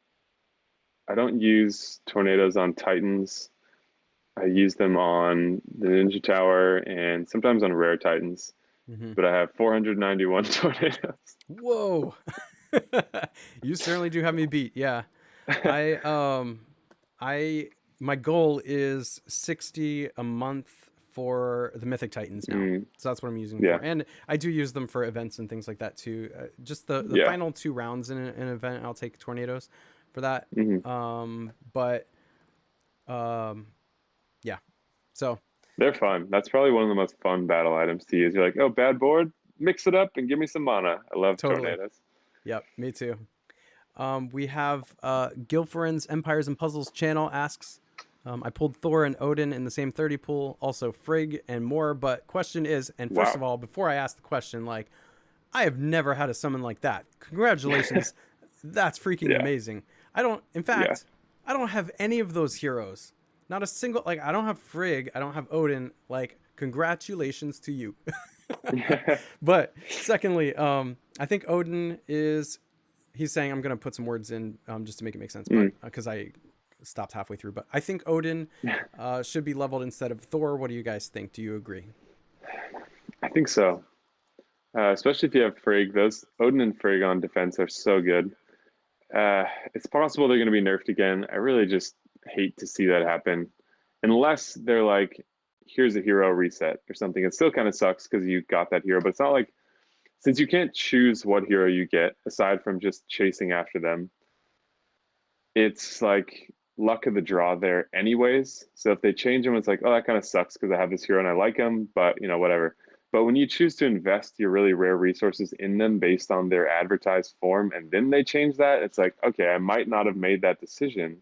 use tornadoes on Titans. I use them on the Ninja Tower and sometimes on rare Titans. hmm. But I have 491 tornadoes. Whoa. You certainly do have me beat. Yeah. I I my goal is 60 a month for the Mythic Titans now. Mm, So that's what I'm using for. yeah, And I do use them for events and things like that too. Just the yeah. final 2 rounds in an event, I'll take tornadoes for that. Hmm. But um yeah. So They're fun. That's probably one of the most fun battle items to use. You're like, oh, bad board, mix it up and give me some mana. I love totally. tornadoes. Yep, me too. We have Gilforin's Empires and Puzzles channel asks, I pulled Thor and Odin in the same 30 pool, also Frigg and more. But question is, and first of Wow. all, before I ask the question, like, I have never had a summon like that. Congratulations. That's freaking Yeah. amazing. In Yeah. fact, I don't have any of those heroes. Not a single, like, I don't have Frigg. I don't have Odin. Like, congratulations to you. But secondly, I think Odin is, he's saying, I'm going to put some words in just to make it make sense, but Mm. because I stopped halfway through. But I think Odin should be leveled instead of Thor. What do you guys think? Do you agree? I think so. Especially if you have Frigg. Those Odin and Frigg on defense are so good. Uh, it's possible they're going to be nerfed again. I really just hate to see that happen, unless they're like, here's a hero reset or something. It still kind of sucks because you got that hero, but it's not like, since you can't choose what hero you get aside from just chasing after them, it's like luck of the draw there anyways. So if they change them, it's like, oh, that kind of sucks because I have this hero and I like him, but whatever. But when you choose to invest your really rare resources in them based on their advertised form and then they change that, it's like, okay, I might not have made that decision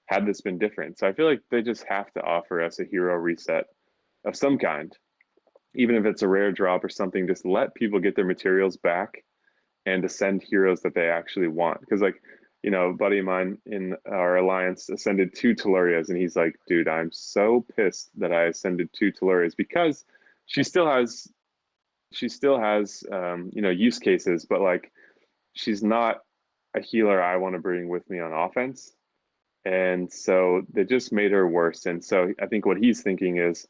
had this been different. So I feel like they just have to offer us a hero reset of some kind, even if it's a rare drop or something. Just let people get their materials back and ascend heroes that they actually want. Because like, a buddy of mine in our alliance ascended 2 Tellurias, and he's like, dude, I'm so pissed that I ascended 2 Tellurias because she still has use cases, but like she's not a healer I want to bring with me on offense. And so they just made her worse. And so I think what he's thinking is,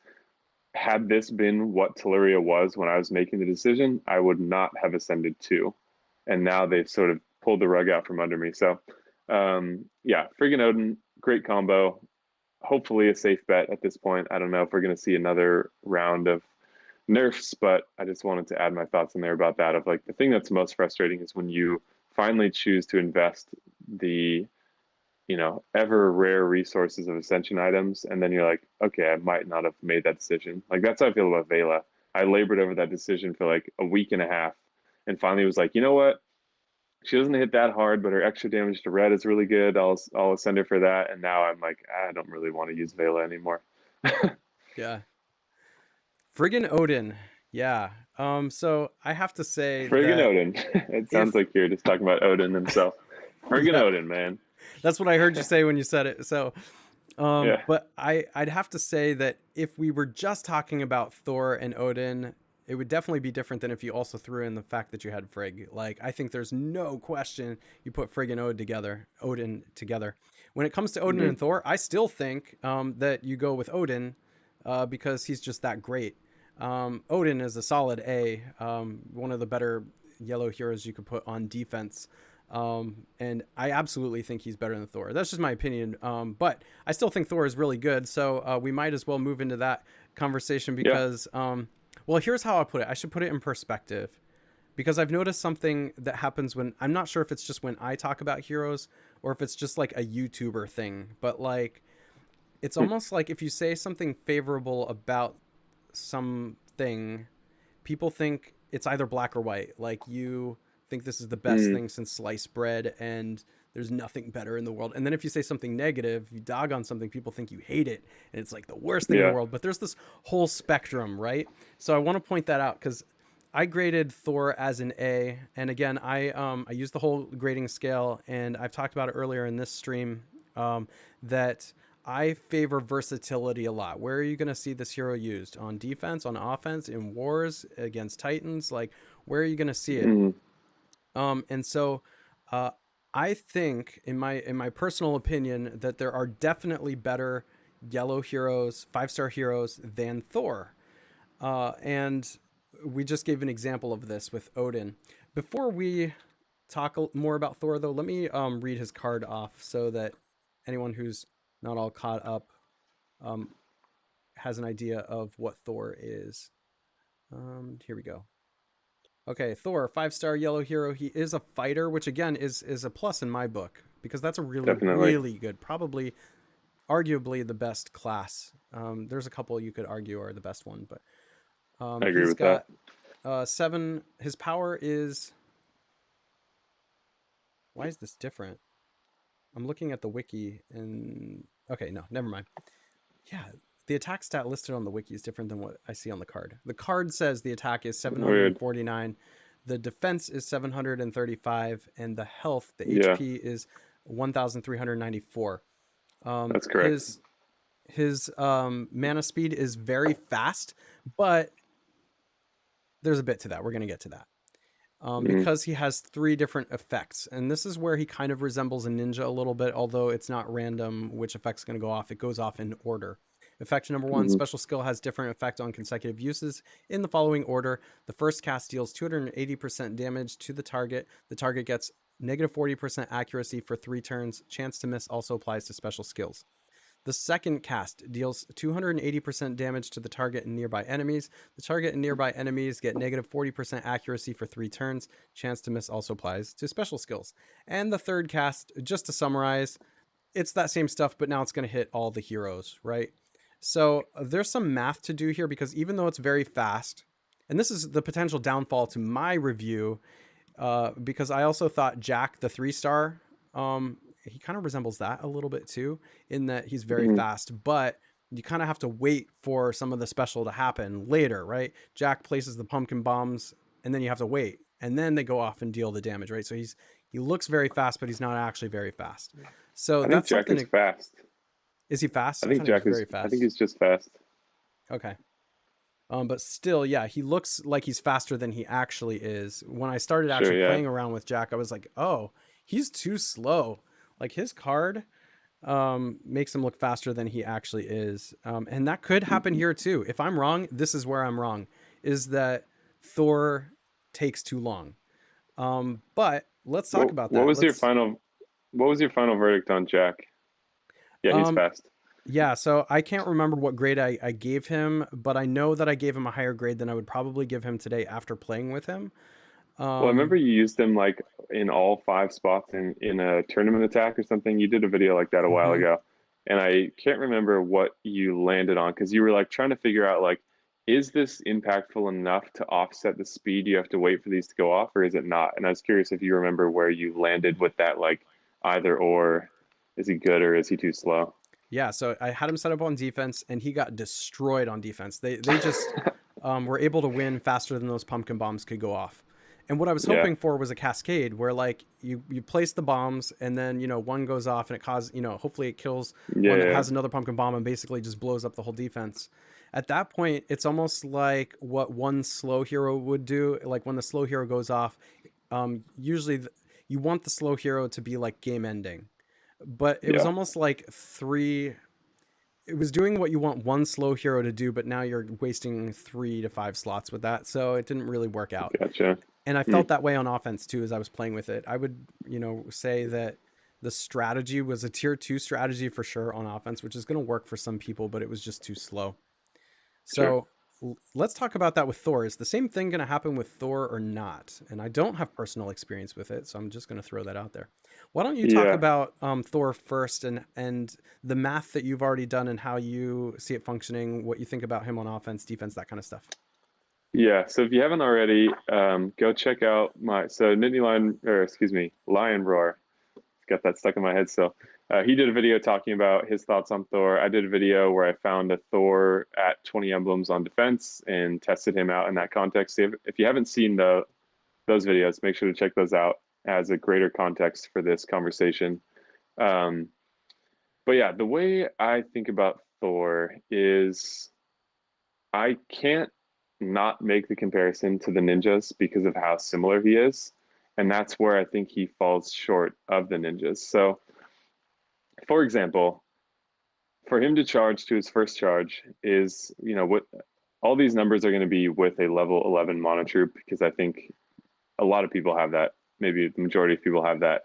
had this been what Telluria was when I was making the decision, I would not have ascended 2. And now they've sort of pulled the rug out from under me. So, yeah, friggin' Odin, great combo. Hopefully a safe bet at this point. I don't know if we're going to see another round of nerfs, but I just wanted to add my thoughts in there about that. Of like, the thing that's most frustrating is when you finally choose to invest the ever rare resources of ascension items, and then you're like, okay, I might not have made that decision. Like that's how I feel about Vela. I labored over that decision for like a week and a half, and finally was like, you know what? She doesn't hit that hard, but her extra damage to red is really good. I'll send her for that, and now I'm like, I don't really want to use Vela anymore. Yeah. Friggin' Odin. Yeah. So I have to say Friggin' that Odin. It sounds if, like you're just talking about Odin himself. Friggin' yeah, Odin, man. that's what I heard you say when you said it. So, Yeah. but I'd have to say that if we were just talking about Thor and Odin, it would definitely be different than if you also threw in the fact that you had Frigg. Like, I think there's no question you put Frigg and Odin together. When it comes to Odin Mm-hmm. and Thor, I still think that you go with Odin because he's just that great. Odin is a solid A, one of the better yellow heroes you could put on defense. And I absolutely think he's better than Thor. That's just my opinion. But I still think Thor is really good. So we might as well move into that conversation Yeah. because, well, here's how I'll put it. I should put it in perspective because I've noticed something that happens when I'm not sure if it's just when I talk about heroes or if it's just like a YouTuber thing, but like it's almost like if you say something favorable about something, people think it's either black or white. Like you think this is the best Mm, thing since sliced bread and there's nothing better in the world. And then if you say something negative, you dog on something, people think you hate it and it's like the worst thing in the yeah. world. But there's this whole spectrum, right? So I want to point that out because I graded Thor as an A, and again, I used the whole grading scale, and I've talked about it earlier in this stream that I favor versatility a lot. Where are you going to see this hero used? On defense, on offense, in wars against Titans? Like, where are you going to see it? Mm, And so, uh, I think, in my personal opinion, that there are definitely better yellow heroes, 5-star heroes than Thor. And we just gave an example of this with Odin. Before we talk more about Thor, though, let me read his card off so that anyone who's not all caught up um, has an idea of what Thor is. Here we go. Okay, Thor, 5-star yellow hero. He is a fighter, which again is a plus in my book because that's a really definitely. really good, probably arguably the best class. There's a couple you could argue are the best one, but I agree he's with that. got 7. His power is. Why is this different? I'm looking at the wiki and Okay, no, never mind. Yeah, the attack stat listed on the wiki is different than what I see on the card. The card says the attack is Weird. 749, the defense is 735, and the health, the Yeah, HP is 1394. Um, that's correct. his his mana speed is very fast, but there's a bit to that. We're gonna get to that. Mm-hmm. Because he has three different effects. And this is where he kind of resembles a ninja a little bit, although it's not random which effect's going to go off. It goes off in order. Effect number one, Mm-hmm. special skill has different effect on consecutive uses in the following order. The first cast deals 280% damage to the target. The target gets negative 40% accuracy for 3 turns. Chance to miss also applies to special skills. The second cast deals 280% damage to the target and nearby enemies. The target and nearby enemies get negative 40% accuracy for 3 turns. Chance to miss also applies to special skills. And the third cast, just to summarize, it's that same stuff, but now it's going to hit all the heroes, right? So there's some math to do here because even though it's very fast, and this is the potential downfall to my review, because I also thought Jack, the 3-star, he kind of resembles that a little bit too, in that he's very Mm-hmm. fast, but you kind of have to wait for some of the special to happen later, right? Jack places the pumpkin bombs, and then you have to wait, and then they go off and deal the damage, right? So he looks very fast, but he's not actually very fast. So I think that's Jack something. is fast. Is he fast? I I think thought he was Jack is. very I think fast. he's just fast. Okay. But still, yeah, he looks like he's faster than he actually is. When I started Sure. actually Yeah. playing around with Jack, I was like, oh, he's too slow. Like his card makes him look faster than he actually is. And that could happen Mm-hmm. here too. If I'm wrong, this is where I'm wrong, is that Thor takes too long. But let's talk about What that. was your Let's final? What was your final verdict on Jack? Yeah, he's um fast. Yeah, so I can't remember what grade I gave him, but I know that I gave him a higher grade than I would probably give him today after playing with him. Well, I remember Um, you used him like in all 5 spots in a tournament attack or something. You did a video like that a while mhm. ago, and I can't remember what you landed on because you were like trying to figure out like, is this impactful enough to offset the speed you have to wait for these to go off, or is it not? And I was curious if you remember where you landed with that, like either or, is he good or is he too slow? Yeah, so I had him set up on defense, and he got destroyed on defense. They just were able to win faster than those pumpkin bombs could go off. And what I was Yeah, hoping for was a cascade where like you place the bombs and then one goes off and it causes hopefully it kills yeah, one that yeah, has another pumpkin bomb and basically just blows up the whole defense. At that point, it's almost like what one slow hero would do. Like when the slow hero goes off, usually you want the slow hero to be like game ending, but it was yeah. almost like three. It was doing what you want one slow hero to do, but now you're wasting 3 to 5 slots with that, so it didn't really work out. Gotcha. And I Hmm. felt that way on offense too as I was playing with it. I would, say that the strategy was a tier 2 strategy for sure on offense, which is going to work for some people, but it was just too slow. Sure. So let's talk about that with Thor. Is the same thing going to happen with Thor or not? And I don't have personal experience with it, so I'm just going to throw that out there. Why don't you talk Yeah. about Thor first and the math that you've already done and how you see it functioning, what you think about him on offense, defense, that kind of stuff. Yeah, so if you haven't already, go check out my Nittany Lion, or excuse me, Lion Roar. Got that stuck in my head still. He did a video talking about his thoughts on Thor. I did a video where I found a Thor at 20 emblems on defense and tested him out in that context. If you haven't seen those videos, make sure to check those out as a greater context for this conversation. Um, but yeah, the way I think about Thor is I can't not make the comparison to the ninjas because of how similar he is. And that's where I think he falls short of the ninjas. So, for example, for him to charge to his first charge is, what all these numbers are going to be with a level 11 monotroop because I think a lot of people have that. Maybe the majority of people have that.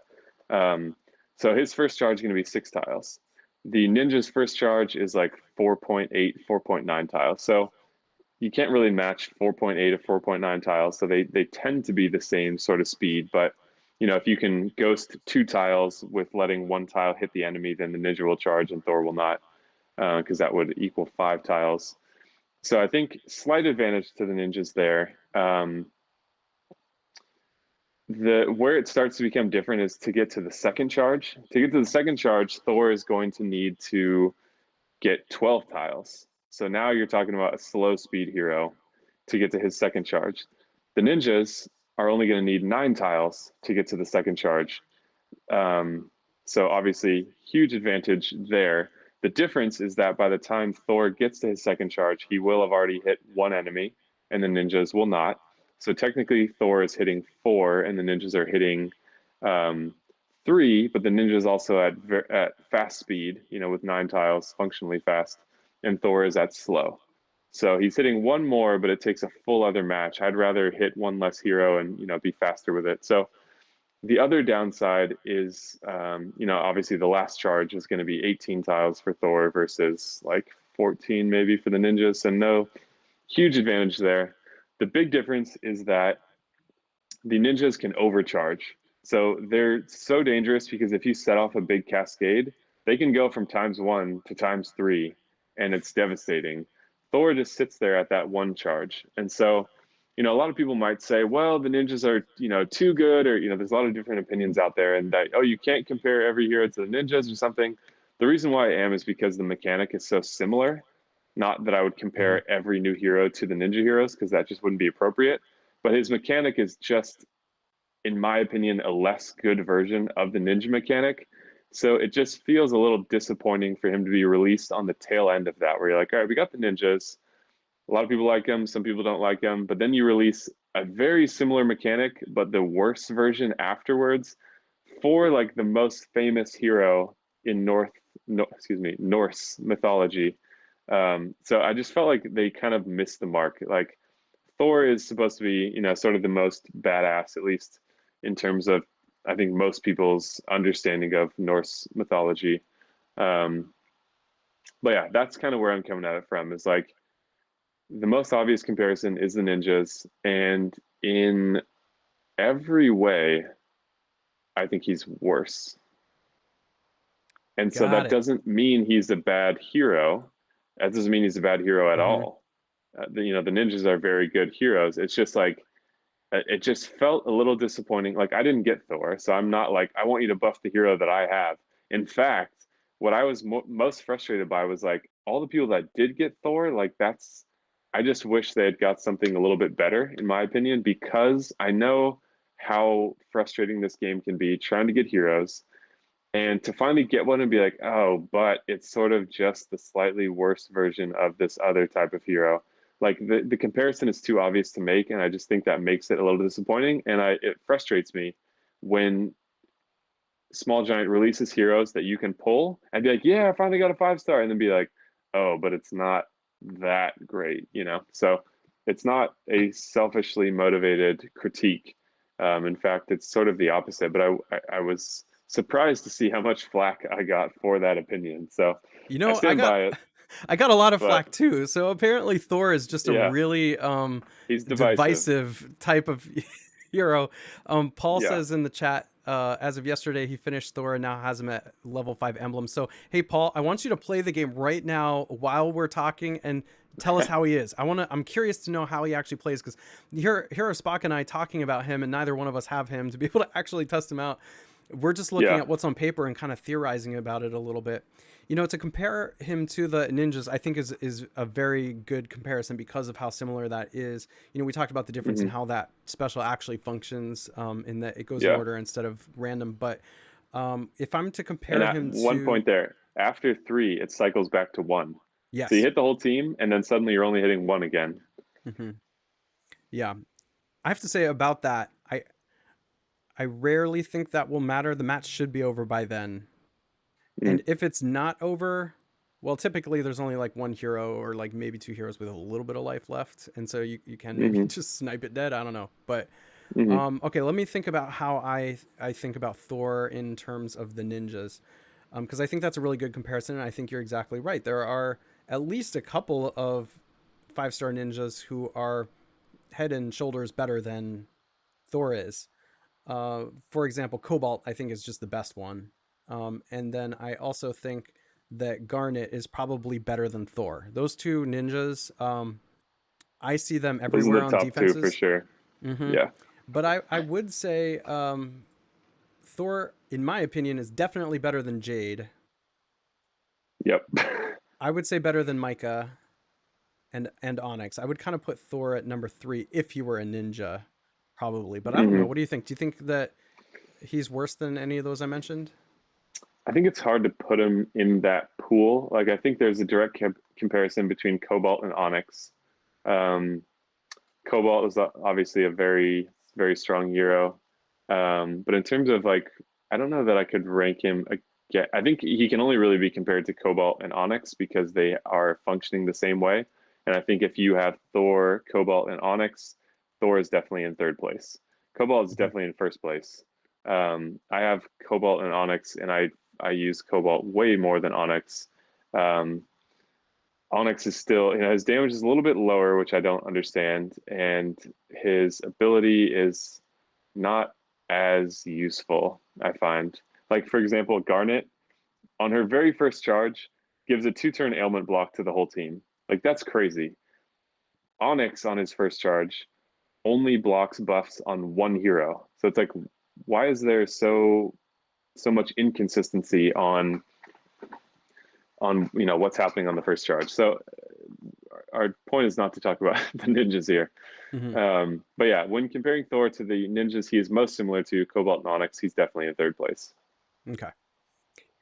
Um, so his first charge is going to be 6 tiles. The ninja's first charge is like 4.8, 4.9 tiles. So you can't really match 4.8 or 4.9 tiles, so they tend to be the same sort of speed. But if you can ghost 2 tiles with letting 1 tile hit the enemy, then the ninja will charge and Thor will not, because that would equal 5 tiles. So I think slight advantage to the ninjas there. the where it starts to become different is to get to the second charge. To get to the second charge, Thor is going to need to get 12 tiles. So now you're talking about a slow speed hero to get to his second charge. The ninjas are only going to need 9 tiles to get to the second charge. So obviously, huge advantage there. The difference is that by the time Thor gets to his second charge, he will have already hit one enemy, and the ninjas will not. So technically, Thor is hitting 4, and the ninjas are hitting 3. But the ninjas also at fast speed, with 9 tiles, functionally fast, and Thor is at slow. So he's hitting one more, but it takes a full other match. I'd rather hit one less hero and be faster with it. So the other downside is, obviously the last charge is going to be 18 tiles for Thor versus like 14 maybe for the ninjas. So no huge advantage there. The big difference is that the ninjas can overcharge. So they're so dangerous because if you set off a big cascade, they can go from ×1 to ×3, and it's devastating. Thor just sits there at that one charge. And so, a lot of people might say, well, the ninjas are, too good, or, there's a lot of different opinions out there, and that, oh, you can't compare every hero to the ninjas or something. The reason why I am is because the mechanic is so similar. Not that I would compare every new hero to the ninja heroes, because that just wouldn't be appropriate. But his mechanic is just, in my opinion, a less good version of the ninja mechanic. So it just feels a little disappointing for him to be released on the tail end of that, where you're like, all right, we got the ninjas. A lot of people like them, some people don't like them, but then you release a very similar mechanic, but the worse version afterwards for like the most famous hero in Norse mythology. So I just felt like they kind of missed the mark. Like Thor is supposed to be, sort of the most badass, at least in terms of, I think, most people's understanding of Norse mythology. But yeah, that's kind of where I'm coming at it from. Is like the most obvious comparison is the ninjas, and in every way, I think he's worse. And so Got that it. doesn't mean he's a bad hero. That doesn't mean he's a bad hero at Mm-hmm. all. The ninjas are very good heroes. It's just like it just felt a little disappointing. Like I didn't get Thor, so I'm not like I want you to buff the hero that I have. In fact, what I was most frustrated by was like all the people that did get Thor. Like that's, I just wish they had got something a little bit better, in my opinion, because I know how frustrating this game can be trying to get heroes and to finally get one and be like, oh, but it's sort of just the slightly worse version of this other type of hero. Like the comparison is too obvious to make, and I just think that makes it a little disappointing. And it frustrates me when Small Giant releases heroes that you can pull and be like, yeah, I finally got a 5-star, and then be like, oh, but it's not that great. So it's not a selfishly motivated critique. In fact, it's sort of the opposite. But I was surprised to see how much flack I got for that opinion. So I I stand got by it. I got a lot of But flack too. So apparently Thor is just a yeah, really he's divisive. divisive type of hero. Paul Yeah. says in the chat, as of yesterday, he finished Thor and now has him at level 5 emblem. So hey Paul, I want you to play the game right now while we're talking and tell us how he is. I'm curious to know how he actually plays, because here are Spock and I talking about him, and neither one of us have him to be able to actually test him out. We're just looking Yeah. at what's on paper and kind of theorizing about it a little bit. To compare him to the ninjas, I think is a very good comparison because of how similar that is. We talked about the difference in Hmm. how that special actually functions, in that it goes in Yeah. order instead of random. But if I'm to And compare at him one to, point there, after 3, it cycles back to 1. So you yes, hit the whole team, and then suddenly you're only hitting 1 again. hmm, yeah, I have to say about that, I rarely think that will matter. The match should be over by then. And Mm. if it's not over, well, typically there's only like one hero or like maybe two heroes with a little bit of life left. And so you can maybe Hmm. just snipe it dead. I don't know. But Hmm. okay, let me think about how I think about Thor in terms of the ninjas. Because I think that's a really good comparison. And I think you're exactly right. There are at least a couple of 5-star ninjas who are head and shoulders better than Thor is. For example, Cobalt, I think, is just the best one. And then I also think that Garnet is probably better than Thor. Those two ninjas, I see them Those are everywhere the on top two for defenses. sure. Hmm. Yeah. But I would say Thor, in my opinion, is definitely better than Jade. Yep. I would say better than Micah and Onyx. I would kind of put Thor at number 3 if he were a ninja, probably. But I don't know. Hmm. What do you think? Do you think that he's worse than any of those I mentioned? I think it's hard to put him in that pool. Like, I think there's a direct comparison between Cobalt and Onyx. Um, Cobalt is obviously a very, very strong hero. But in terms of like, I don't know that I could rank him again. I think he can only really be compared to Cobalt and Onyx because they are functioning the same way. And I think if you have Thor, Cobalt, and Onyx, Thor is definitely in third place. Cobalt is Mhm. definitely in first place. I have Cobalt and Onyx, and I use Cobalt way more than Onyx. Um, Onyx is still, his damage is a little bit lower, which I don't understand, and his ability is not as useful, I find. Like, for example, Garnet, on her very first charge, gives a 2-turn ailment block to the whole team. Like, that's crazy. Onyx, on his first charge, only blocks buffs on one hero. So it's like, why is there so much inconsistency on what's happening on the first charge? So our point is not to talk about the ninjas here. Mhm. But yeah, when comparing Thor to the ninjas he is most similar to, Cobalt and Onyx, he's definitely in third place. Okay.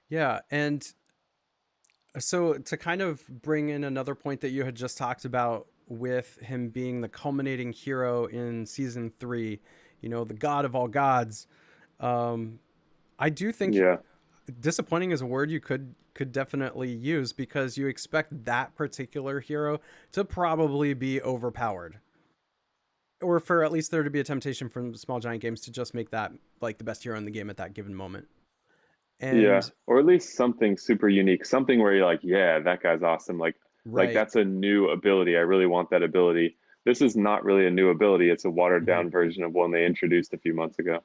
Yeah, and so to kind of bring in another point that you had just talked about with him being the culminating hero in season 3, the god of all gods. Um, I do think Yeah, disappointing is a word you could definitely use because you expect that particular hero to probably be overpowered, or for at least there to be a temptation from Small Giant Games to just make that like the best hero in the game at that given moment. yeah, And or at least something super unique, something where you're like, yeah, that guy's awesome. Like right. that's a new ability. I really want that ability. This is not really a new ability. It's a watered Mhm. down version of one they introduced a few months ago.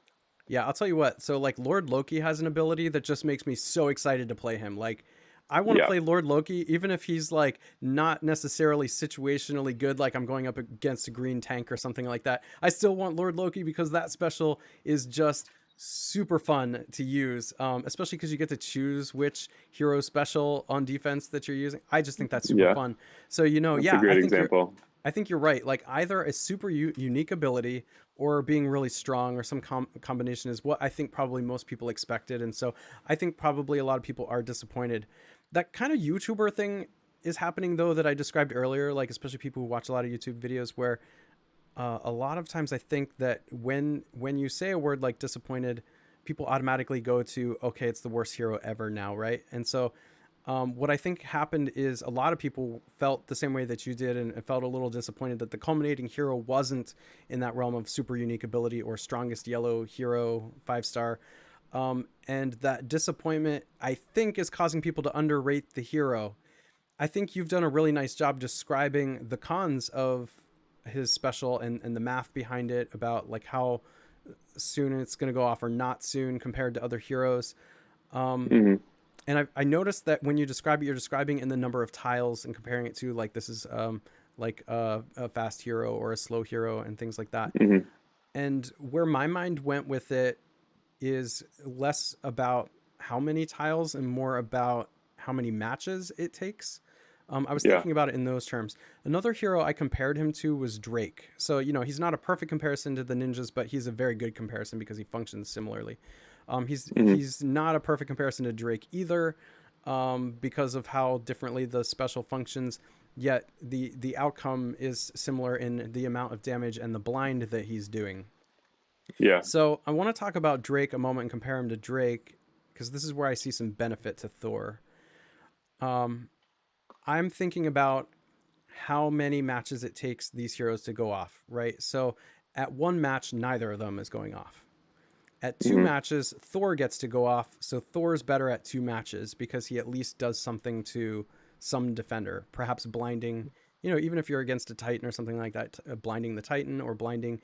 Yeah, I'll tell you what. So like Lord Loki has an ability that just makes me so excited to play him. Like I want to Yeah, play Lord Loki even if he's like not necessarily situationally good, like I'm going up against a green tank or something like that. I still want Lord Loki because that special is just super fun to use, especially because you get to choose which hero special on defense that you're using. I just think that's super yeah, fun. So that's a yeah, great example. I think you're right. Like either a super unique ability or being really strong or some combination is what I think probably most people expected. And so I think probably a lot of people are disappointed. That kind of YouTuber thing is happening though that I described earlier, like especially people who watch a lot of YouTube videos where a lot of times I think that when you say a word like disappointed, people automatically go to okay, it's the worst hero ever now, right? And so what I think happened is a lot of people felt the same way that you did and felt a little disappointed that the culminating hero wasn't in that realm of super unique ability or strongest yellow hero 5-star. And that disappointment, I think, is causing people to underrate the hero. I think you've done a really nice job describing the cons of his special and the math behind it about like how soon it's going to go off or not soon compared to other heroes. Um, Hmm. and I noticed that when you describe it, you're describing in the number of tiles and comparing it to like this is like a fast hero or a slow hero and things like that. Hmm. And where my mind went with it is less about how many tiles and more about how many matches it takes. I was Yeah, thinking about it in those terms. Another hero I compared him to was Drake. So, he's not a perfect comparison to the ninjas, but he's a very good comparison because he functions similarly. hmm, He's not a perfect comparison to Drake either, because of how differently the special functions. Yet the outcome is similar in the amount of damage and the blind that he's doing. yeah, So I want to talk about Drake a moment and compare him to Drake because this is where I see some benefit to Thor. Um, I'm thinking about how many matches it takes these heroes to go off, right? So at one match, neither of them is going off. At two hmm, matches, Thor gets to go off. So Thor's better at two matches because he at least does something to some defender, perhaps blinding, even if you're against a Titan or something like that, blinding the Titan or blinding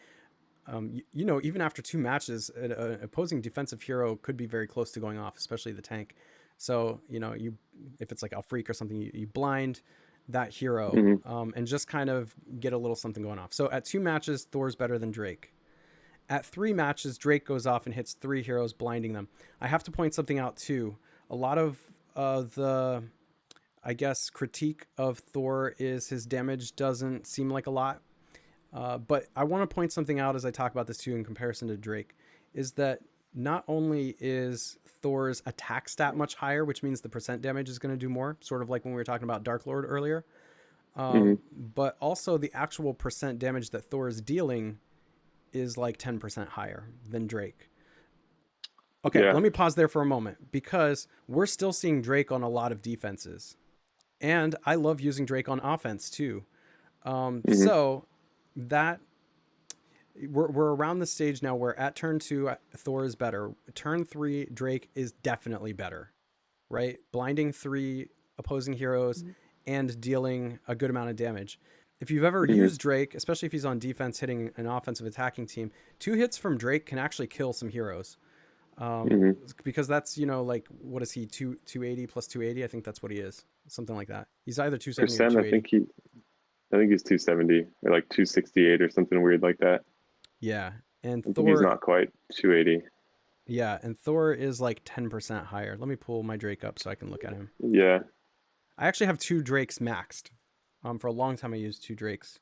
even after two matches, an opposing defensive hero could be very close to going off, especially the tank. So, you if it's like a freak or something, you blind that hero hmm, and just kind of get a little something going off. So at two matches, Thor's better than Drake. At 3 matches, Drake goes off and hits 3 heroes, blinding them. I have to point something out too. A lot of the, I guess, critique of Thor is his damage doesn't seem like a lot. But I want to point something out as I talk about this too in comparison to Drake, is that not only is Thor's attack stat much higher, which means the percent damage is going to do more, sort of like when we were talking about Dark Lord earlier, but also the actual percent damage that Thor is dealing is like 10% higher than Drake. Okay, Yeah. let me pause there for a moment because we're still seeing Drake on a lot of defenses. And I love using Drake on offense too. So that we're around the stage now where at turn 2, Thor is better. Turn 3, Drake is definitely better, right? Blinding 3 opposing heroes and dealing a good amount of damage. If you've ever used Drake, especially if he's on defense hitting an offensive attacking team, 2 hits from Drake can actually kill some heroes. Because that's, like, what is he, 280 plus 280? I think that's what he is. Something like that. He's either 270 or 280. I think he's 270 or like 268 or something weird like that. Yeah. And I think Thor, he's not quite 280. yeah, and Thor is like 10% higher. Let me pull my Drake up so I can look at him. Yeah. I actually have 2 Drakes maxed. For a long time I used 2 Drakes.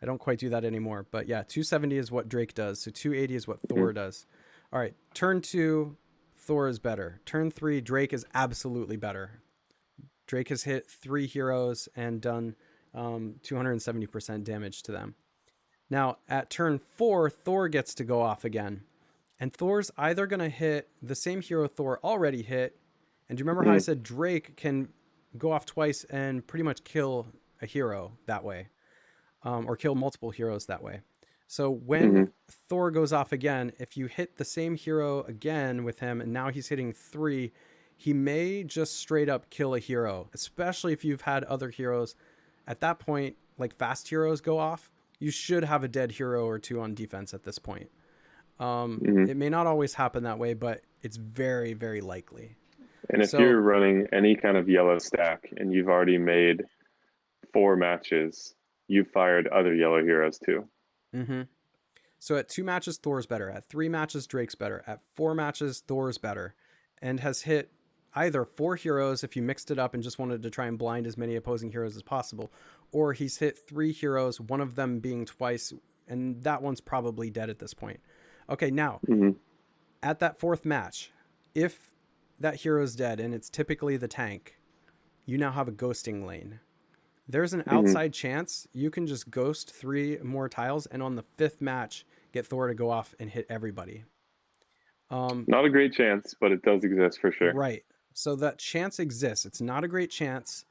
I don't quite do that anymore, but yeah, 270 is what Drake does. So 280 is what Thor does. All right, turn 2, Thor is better. Turn 3, Drake is absolutely better. Drake has hit 3 heroes and done 270% damage to them. Now, at turn 4, Thor gets to go off again. And Thor's either going to hit the same hero Thor already hit. And do you remember how I said Drake can go off twice and pretty much kill a hero that way? Or kill multiple heroes that way. So when Thor goes off again, if you hit the same hero again with him, and now he's hitting 3, he may just straight up kill a hero, especially if you've had other heroes. At that point, like fast heroes go off, you should have a dead hero or 2 on defense at this point. It may not always happen that way, but it's very, very likely. And if you're running any kind of yellow stack and you've already made 4 matches, you've fired other yellow heroes too. So at 2 matches, Thor's better. At 3 matches, Drake's better. At 4 matches, Thor's better. And has hit either 4 heroes if you mixed it up and just wanted to try and blind as many opposing heroes as possible, or he's hit 3 heroes, one of them being twice, and that one's probably dead at this point. Okay, now, at that 4th match, if that hero's dead and it's typically the tank, you now have a ghosting lane. There's an outside chance you can just ghost 3 more tiles, and on the 5th match, get Thor to go off and hit everybody. Not a great chance, but it does exist for sure. Right. So that chance exists. It's not a great chance,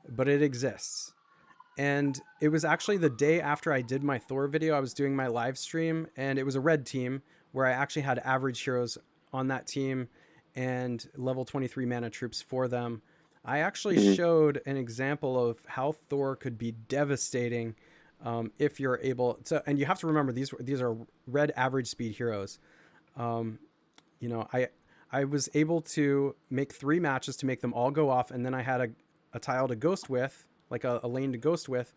but it exists. And it was actually the day after I did my Thor video, I was doing my live stream, and it was a red team where I actually had average heroes on that team and level 23 mana troops for them. I actually showed an example of how Thor could be devastating if you're able to, and you have to remember these are red average speed heroes. I was able to make 3 matches to make them all go off, and then I had a tile to ghost with, like a lane to ghost with,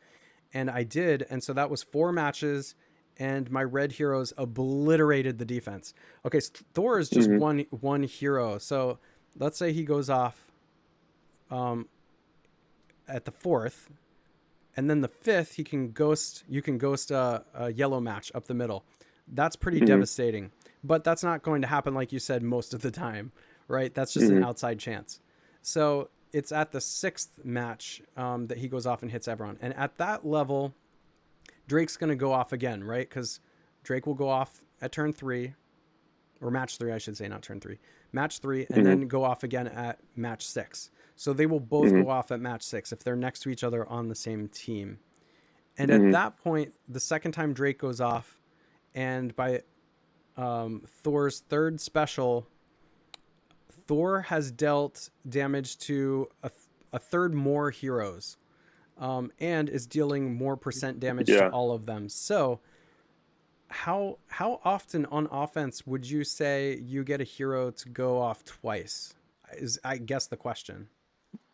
and I did, and so that was 4 matches, and my red heroes obliterated the defense. Okay, so Thor is just one hero, so let's say he goes off at the 4th, and then the 5th you can ghost a yellow match up the middle. That's pretty devastating, but that's not going to happen, like you said, most of the time, right? That's just an outside chance. So it's at the 6th match that he goes off and hits everyone, and at that level, Drake's going to go off again, right? Because Drake will go off at turn 3, or match 3, I should say, not turn 3, match 3, and then go off again at match 6. So they will both go off at match 6 if they're next to each other on the same team. And at that point, the second time Drake goes off, and by Thor's 3rd special, Thor has dealt damage to a third more heroes, and is dealing more percent damage to all of them. So how often on offense would you say you get a hero to go off twice, is, I guess, the question.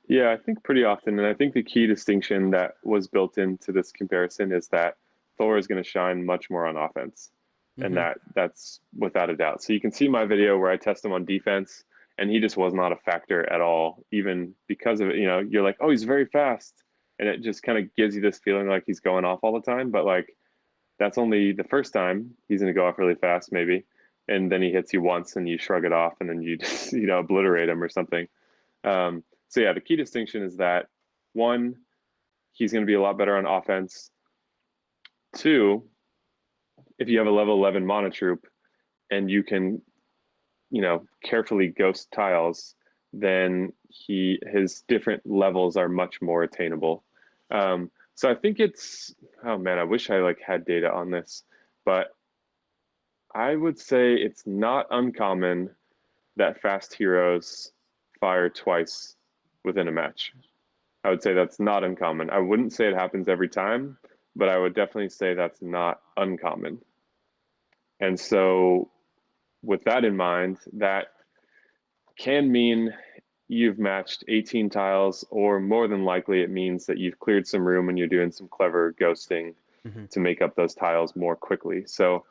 Yeah, I think pretty often. And I think the key distinction that was built into this comparison is that Thor is going to shine much more on offense. and Mm-hmm. that's without a doubt. So you can see my video where I test him on defense, and he just was not a factor at all, even because of it. You know, you're like, oh, he's very fast, and it just kind of gives you this feeling like he's going off all the time. But like, that's only the first time he's going to go off really fast, maybe, and then he hits you once, and you shrug it off, and then you just obliterate him or something. So yeah, the key distinction is that one, he's going to be a lot better on offense. Two, if you have a level 11 monotroop and you can, carefully ghost tiles, then his different levels are much more attainable. So I think it's, oh man, I wish I like had data on this, but I would say it's not uncommon that fast heroes fire twice within a match. I would say that's not uncommon. I wouldn't say it happens every time, but I would definitely say that's not uncommon. And so, with that in mind, that can mean you've matched 18 tiles, or more than likely, it means that you've cleared some room and you're doing some clever ghosting Mm-hmm. to make up those tiles more quickly. So,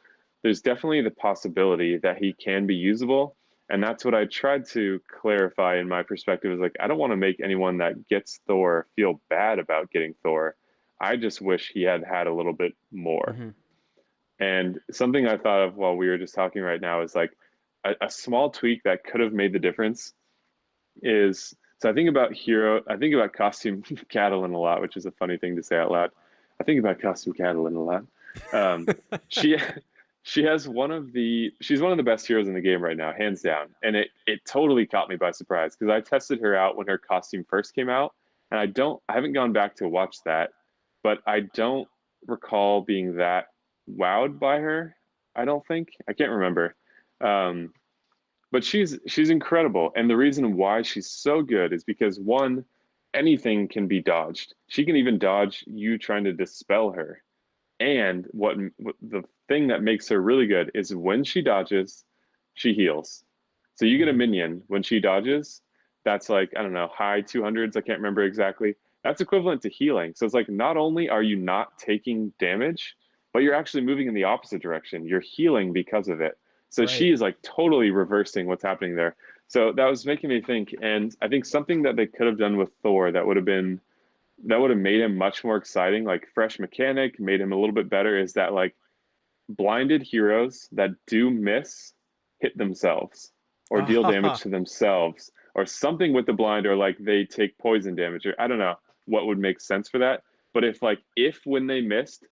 there's definitely the possibility that he can be usable. And that's what I tried to clarify in my perspective is like, I don't want to make anyone that gets Thor feel bad about getting Thor. I just wish he had had a little bit more. Mm-hmm. And something I thought of while we were just talking right now is like a small tweak that could have made the difference is, so I think about costume Catalan a lot, which is a funny thing to say out loud. I think about costume Catalan a lot. Um, she she's one of the best heroes in the game right now, hands down. And it totally caught me by surprise because I tested her out when her costume first came out, and I haven't gone back to watch that, but I don't recall being that wowed by her. I don't think. I can't remember. Um, but she's incredible, and the reason why she's so good is because one, anything can be dodged. She can even dodge you trying to dispel her. And what the thing that makes her really good is when she dodges, she heals. So you get a Mm-hmm. minion when she dodges, that's like, I don't know, high 200s, I can't remember exactly. That's equivalent to healing. So it's like not only are you not taking damage, but you're actually moving in the opposite direction. You're healing because of it. So Right. she is like totally reversing what's happening there. So that was making me think, and I think something that they could have done with Thor that would have made him much more exciting, like fresh mechanic, made him a little bit better, is that like blinded heroes that do miss hit themselves or deal damage Ah, to themselves or something with the blind, or like they take poison damage, or I don't know what would make sense for that. But if when they missed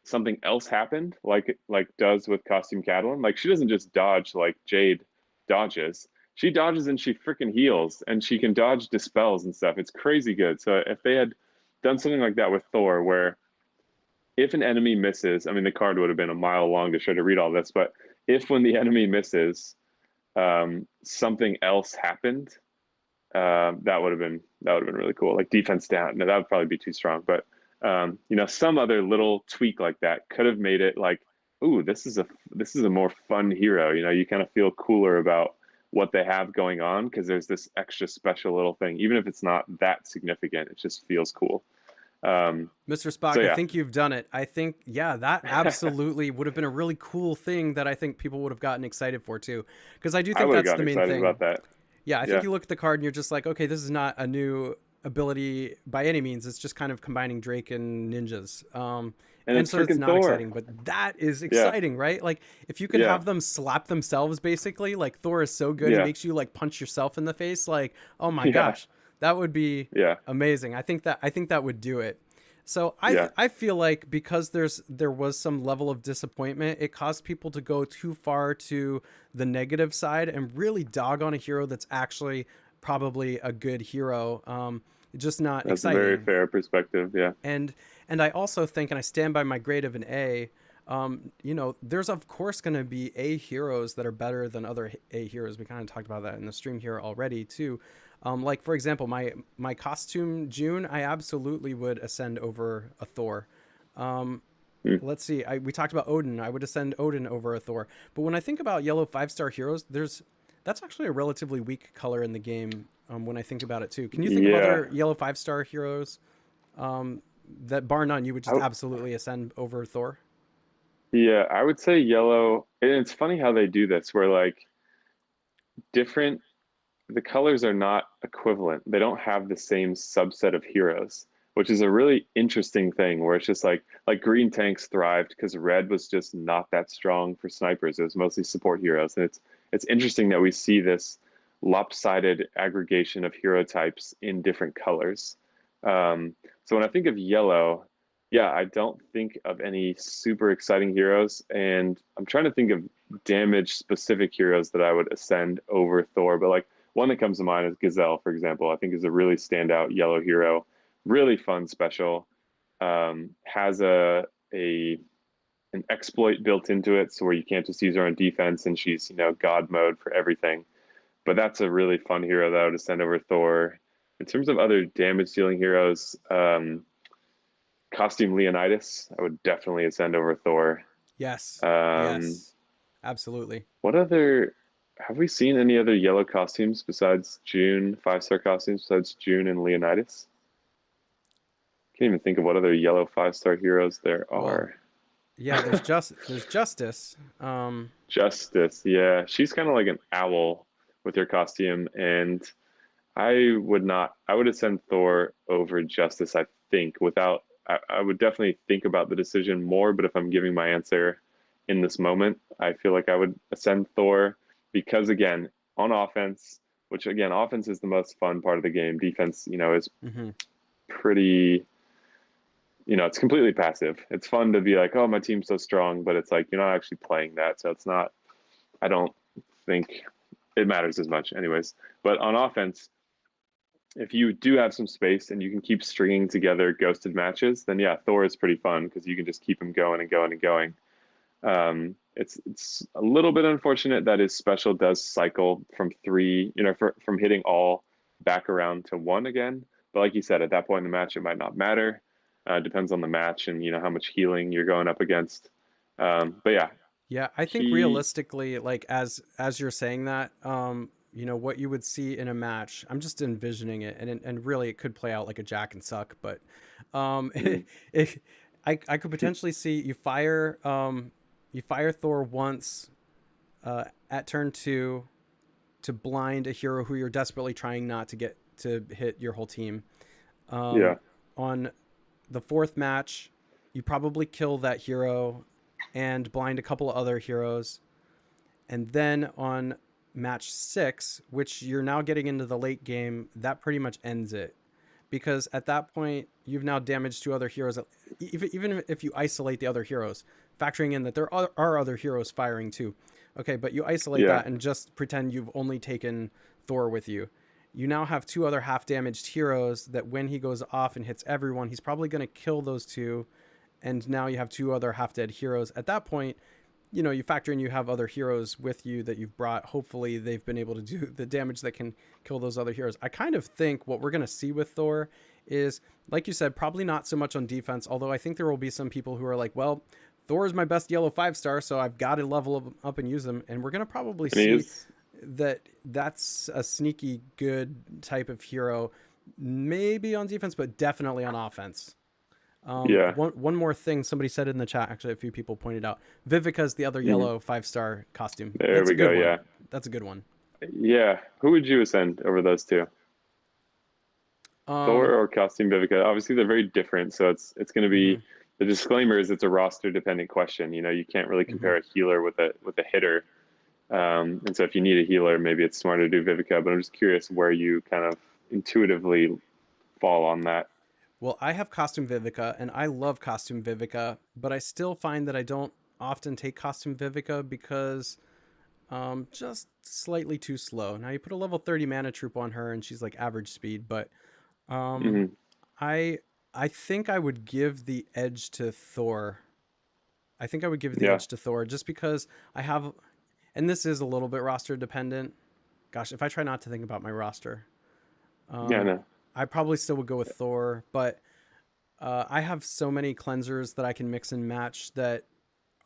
something else happened, like does with costume Catalan, like she doesn't just dodge like Jade dodges. She dodges and she freaking heals, and she can dodge dispels and stuff. It's crazy good. So if they had done something like that with Thor, where if an enemy misses, I mean, the card would have been a mile long to try to read all this, but if when the enemy misses, something else happened, that would have been really cool. Like defense down. No, that would probably be too strong, but some other little tweak like that could have made it like, ooh, this is a more fun hero. You kind of feel cooler about what they have going on because there's this extra special little thing, even if it's not that significant. It just feels cool. Mr. So Spock, I yeah, think you've done it. I think, yeah, that absolutely would have been a really cool thing that I think people would have gotten excited for too. Because I do I think would have that's the gotten main excited thing. about that. Yeah, I think Yeah, you look at the card and you're just like, okay, this is not a new ability by any means. It's just kind of combining Drake and ninjas. and And it's so it's freaking not Thor. exciting, but that is Yeah, exciting, right? Like if you could yeah, have them slap themselves basically, like Thor is so good, he yeah, makes you like punch yourself in the face. Like, oh my yeah, gosh, that would be yeah, amazing. I think that would do it. So yeah. I feel like because there was some level of disappointment, it caused people to go too far to the negative side and really dog on a hero that's actually probably a good hero. Just not That's a very exciting. fair perspective. Yeah, And I also think, and I stand by my grade of an A. There's of course going to be A heroes that are better than other A heroes. We kind of talked about that in the stream here already too. Like for example, my costume June, I absolutely would ascend over a Thor. Um, mm. let's see, we talked about Odin. I would ascend Odin over a Thor. But when I think about yellow 5-star heroes, that's actually a relatively weak color in the game. When I think about it too, can you think of Yeah. other yellow 5-star heroes that bar none you would just I, absolutely ascend over Thor? Yeah, I would say yellow. And it's funny how they do this, where like different the colors are not equivalent. They don't have the same subset of heroes, which is a really interesting thing where it's just like green tanks thrived because red was just not that strong for snipers. It was mostly support heroes. And it's interesting that we see this lopsided aggregation of hero types in different colors. So when I think of yellow, yeah, I don't think of any super exciting heroes. And I'm trying to think of damage specific heroes that I would ascend over Thor. But like one that comes to mind is Gazelle, for example. I think is a really standout yellow hero, really fun special. Has a an exploit built into it, so where you can't just use her on defense, and she's god mode for everything. But that's a really fun hero that I would send over Thor. In terms of other damage dealing heroes, costume Leonidas, I would definitely send over Thor. Yes. Um, Yes. Absolutely. what other have we seen any other yellow costumes besides June, 5-star costumes besides June and Leonidas? Can't even think of what other yellow 5-star heroes there Well, are. yeah, there's Justice. Justice, yeah. She's kind of like an owl with her costume, and I would have sent Thor over Justice, I think, I would definitely think about the decision more, but if I'm giving my answer in this moment, I feel like I would ascend Thor because again, on offense, which again, offense is the most fun part of the game. Defense, is hmm pretty, it's completely passive. It's fun to be like, oh, my team's so strong, but it's like you're not actually playing that. So it's not, I don't think it matters as much, anyways. But on offense, if you do have some space and you can keep stringing together ghosted matches, then yeah, Thor is pretty fun because you can just keep him going and going and going. It's a little bit unfortunate that his special does cycle from three, from hitting all back around to one again. But like you said, at that point in the match, it might not matter. Depends on the match and how much healing you're going up against. But yeah, Yeah, I think he realistically, like as you're saying that, what you would see in a match, I'm just envisioning it, and really it could play out like a jack and suck, but mm, it, I could potentially see you fire Thor once at turn 2 to blind a hero who you're desperately trying not to get to hit your whole team. yeah, On the fourth match, you probably kill that hero and blind a couple of other heroes. And then on match 6, which you're now getting into the late game, that pretty much ends it. Because at that point, you've now damaged 2 other heroes. Even if you isolate the other heroes, factoring in that there are other heroes firing too. Okay, but you isolate yeah, that and just pretend you've only taken Thor with you. You now have 2 other half damaged heroes that when he goes off and hits everyone, he's probably going to kill those 2. And now you have 2 other half dead heroes. At that point, you factor in you have other heroes with you that you've brought. Hopefully, they've been able to do the damage that can kill those other heroes. I kind of think what we're going to see with Thor is, like you said, probably not so much on defense, although I think there will be some people who are like, well, Thor is my best yellow 5-star, so I've got to level up and use them. And we're going to probably and he see is. that's a sneaky good type of hero, maybe on defense, but definitely on offense. Yeah, One more thing somebody said in the chat. Actually, a few people pointed out Vivica's the other hmm yellow 5-star costume. there That's a we go. good one. Yeah, That's a good one. yeah. Who would you ascend over those two? Thor Um, or costume Vivica? Obviously, they're very different, so it's going to mm-hmm, be the disclaimer is it's a roster dependent question. You can't really mm-hmm. compare a healer with a hitter, and so if you need a healer, maybe it's smarter to do Vivica. But I'm just curious where you kind of intuitively fall on that. Well, I have costume Vivica, and I love costume Vivica, but I still find that I don't often take costume Vivica because just slightly too slow. Now you put a level 30 mana troop on her, and she's like average speed, but um, Hmm. I I think I would give the edge to Thor. I think I would give the Yeah, edge to Thor just because I have, and this is a little bit roster dependent. Gosh, if I try not to think about my roster, yeah, um, no, I probably still would go with Thor. But I have so many cleansers that I can mix and match that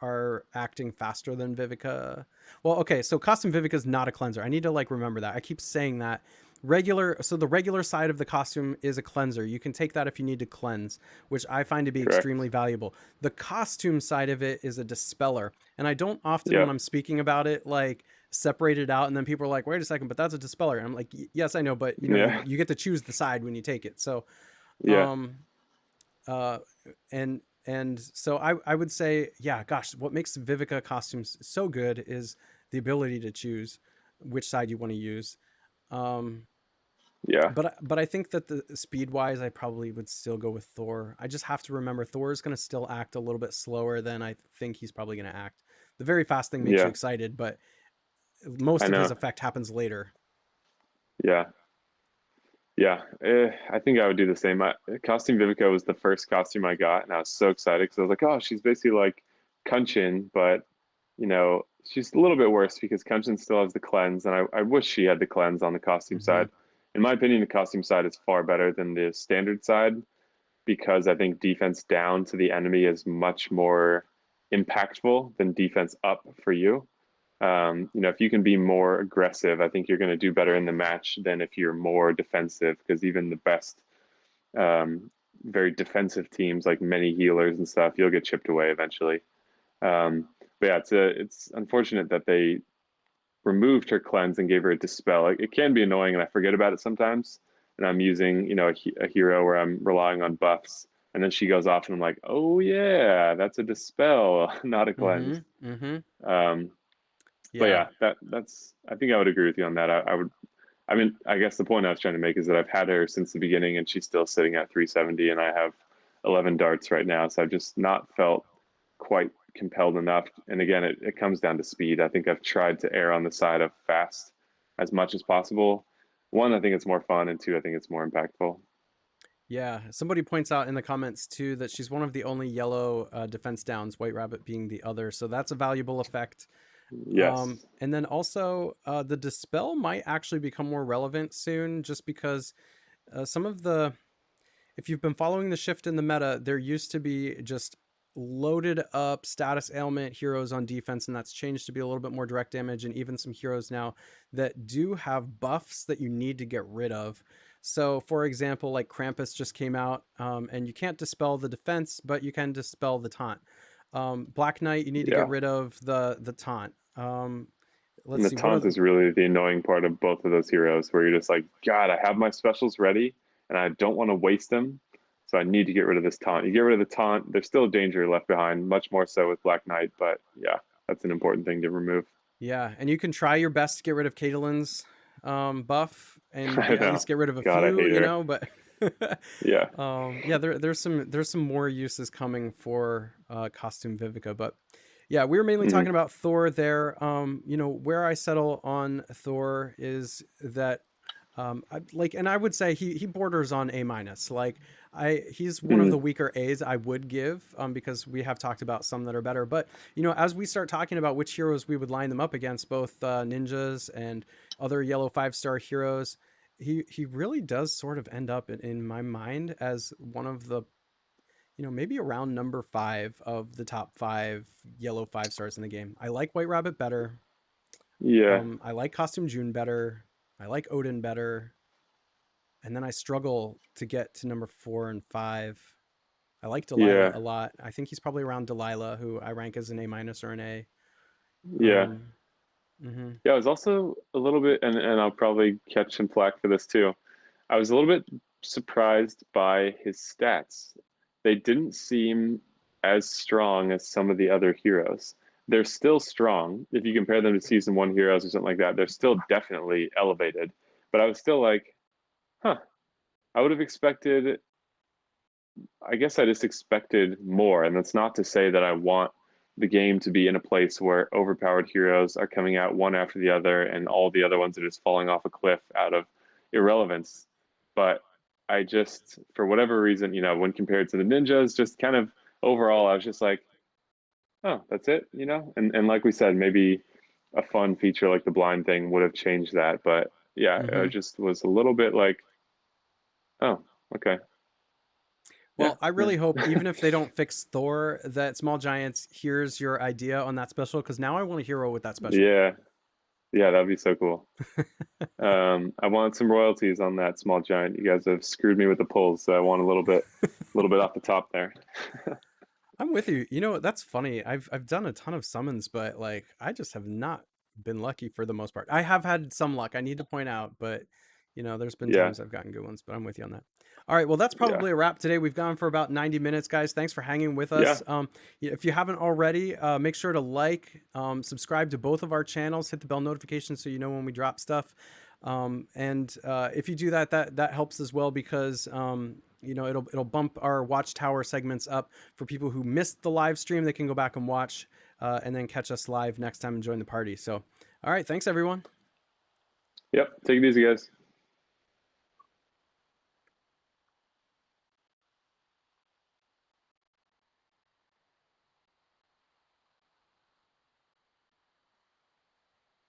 are acting faster than Vivica. Well, okay, so Costume Vivica is not a cleanser. I need to like remember that. I keep saying that, So the regular side of the costume is a cleanser. You can take that if you need to cleanse, which I find to be Correct. extremely valuable. The costume side of it is a dispeller, and I don't often, when Yep. I'm speaking about it, like separate it out, and then people are like, wait a second, but that's a dispeller, and I'm like, yes, I know, but you know, Yeah. you get to choose the side when you take it. So Yeah. um uh and so I would say, yeah, gosh, what makes Vivica costumes so good is the ability to choose which side you want to use. um Yeah. but I think that the speed wise, I probably would still go with Thor. I just have to remember Thor is going to still act a little bit slower than I think he's probably going to act. The very fast thing makes you Yeah. excited, but I most of his know. effect happens later. Yeah. Yeah. I think I would do the same. Costume Vivica was the first costume I got, and I was so excited because I was like, oh, she's basically like Kunshin, but she's a little bit worse because Kunshin still has the cleanse, and I wish she had the cleanse on the costume Hmm. side. In my opinion, the costume side is far better than the standard side because I think defense down to the enemy is much more impactful than defense up for you. If you can be more aggressive, I think you're going to do better in the match than if you're more defensive. Because even the best, um, very defensive teams like many healers and stuff, you'll get chipped away eventually. But yeah, it's unfortunate that they removed her cleanse and gave her a dispel. It can be annoying, and I forget about it sometimes. And I'm using a hero where I'm relying on buffs, and then she goes off, and I'm like, oh yeah, that's a dispel, not a Hmm. cleanse. Hmm. Um, but Yeah. yeah, that's I think I would agree with you on that. I would. I mean, I guess the point I was trying to make is that I've had her since the beginning, and she's still sitting at 370, and I have 11 darts right now. So I've just not felt quite compelled enough. And again, it comes down to speed. I think I've tried to err on the side of fast as much as possible. One, I think it's more fun, and two, I think it's more impactful. Yeah, somebody points out in the comments too that she's one of the only yellow defense downs, White Rabbit being the other. So that's a valuable effect. Yes. And then also, the dispel might actually become more relevant soon, just because some of the, if you've been following the shift in the meta, there used to be just loaded up status ailment heroes on defense, and that's changed to be a little bit more direct damage, and even some heroes now that do have buffs that you need to get rid of. So, for example, like Krampus just came out, and you can't dispel the defense, but you can dispel the taunt. Black Knight, you need to get Yeah. rid of the taunt. And Let's the see, what are taunt the? is really the annoying part of both of those heroes, where you're just like, God, I have my specials ready, and I don't want to waste them, so I need to get rid of this taunt. You get rid of the taunt, there's still danger left behind, much more so with Black Knight, but yeah, that's an important thing to remove. Yeah, and you can try your best to get rid of Caitlin's buff and I at know. least get rid of a God, I few, hate her. but Yeah. yeah, there's some more uses coming for costume Vivica, but yeah, we were mainly talking Hmm. about Thor there. Where I settle on Thor is that and I would say he borders on A minus. Like he's one of the Hmm. weaker A's I would give, because we have talked about some that are better. But as we start talking about which heroes we would line them up against, both ninjas and other yellow 5-star heroes, he really does sort of end up in my mind as one of the, maybe around number 5 of the top 5 yellow 5-stars in the game. I like White Rabbit better. Yeah. I like Costume June better. I like Odin better. And then I struggle to get to number 4 and 5. I like Delilah Yeah. a lot. I think he's probably around Delilah, who I rank as an A minus or an A. Yeah. Um, mm-hmm. Yeah. I was also a little bit, and I'll probably catch some flack for this too. I was a little bit surprised by his stats. They didn't seem as strong as some of the other heroes. They're still strong. If you compare them to season one heroes or something like that, they're still definitely elevated. But I was still like, huh, I would have expected, I guess I just expected more. And that's not to say that I want the game to be in a place where overpowered heroes are coming out one after the other and all the other ones are just falling off a cliff out of irrelevance. But I just, for whatever reason, when compared to the ninjas, just kind of overall, I was just like, oh, that's it. And like we said, maybe a fun feature like the blind thing would have changed that. But yeah, I Mm-hmm. just was a little bit like, oh, okay. Yeah. Well, I really hope, even if they don't fix Thor, that Small Giants hears your idea on that special, because now I want a hero with that special. Yeah. Yeah, that'd be so cool. I want some royalties on that small giant. You guys have screwed me with the pulls, so I want a little bit off the top there. I'm with you. You know, that's funny. I've done a ton of summons, but like I just have not been lucky for the most part. I have had some luck, I need to point out, but you know, there's been Yeah, times I've gotten good ones, but I'm with you on that. All right, well, that's yeah, probably a wrap today. We've gone for about 90 minutes, guys. Thanks for hanging with yeah. us. If you haven't already, make sure to like, subscribe to both of our channels, hit the bell notification so you know when we drop stuff. And if you do that, that helps as well because you know, it'll bump our Watchtower segments up for people who missed the live stream. They can go back and watch and then catch us live next time and join the party. So, all right, thanks everyone. Yep. Take it easy, guys.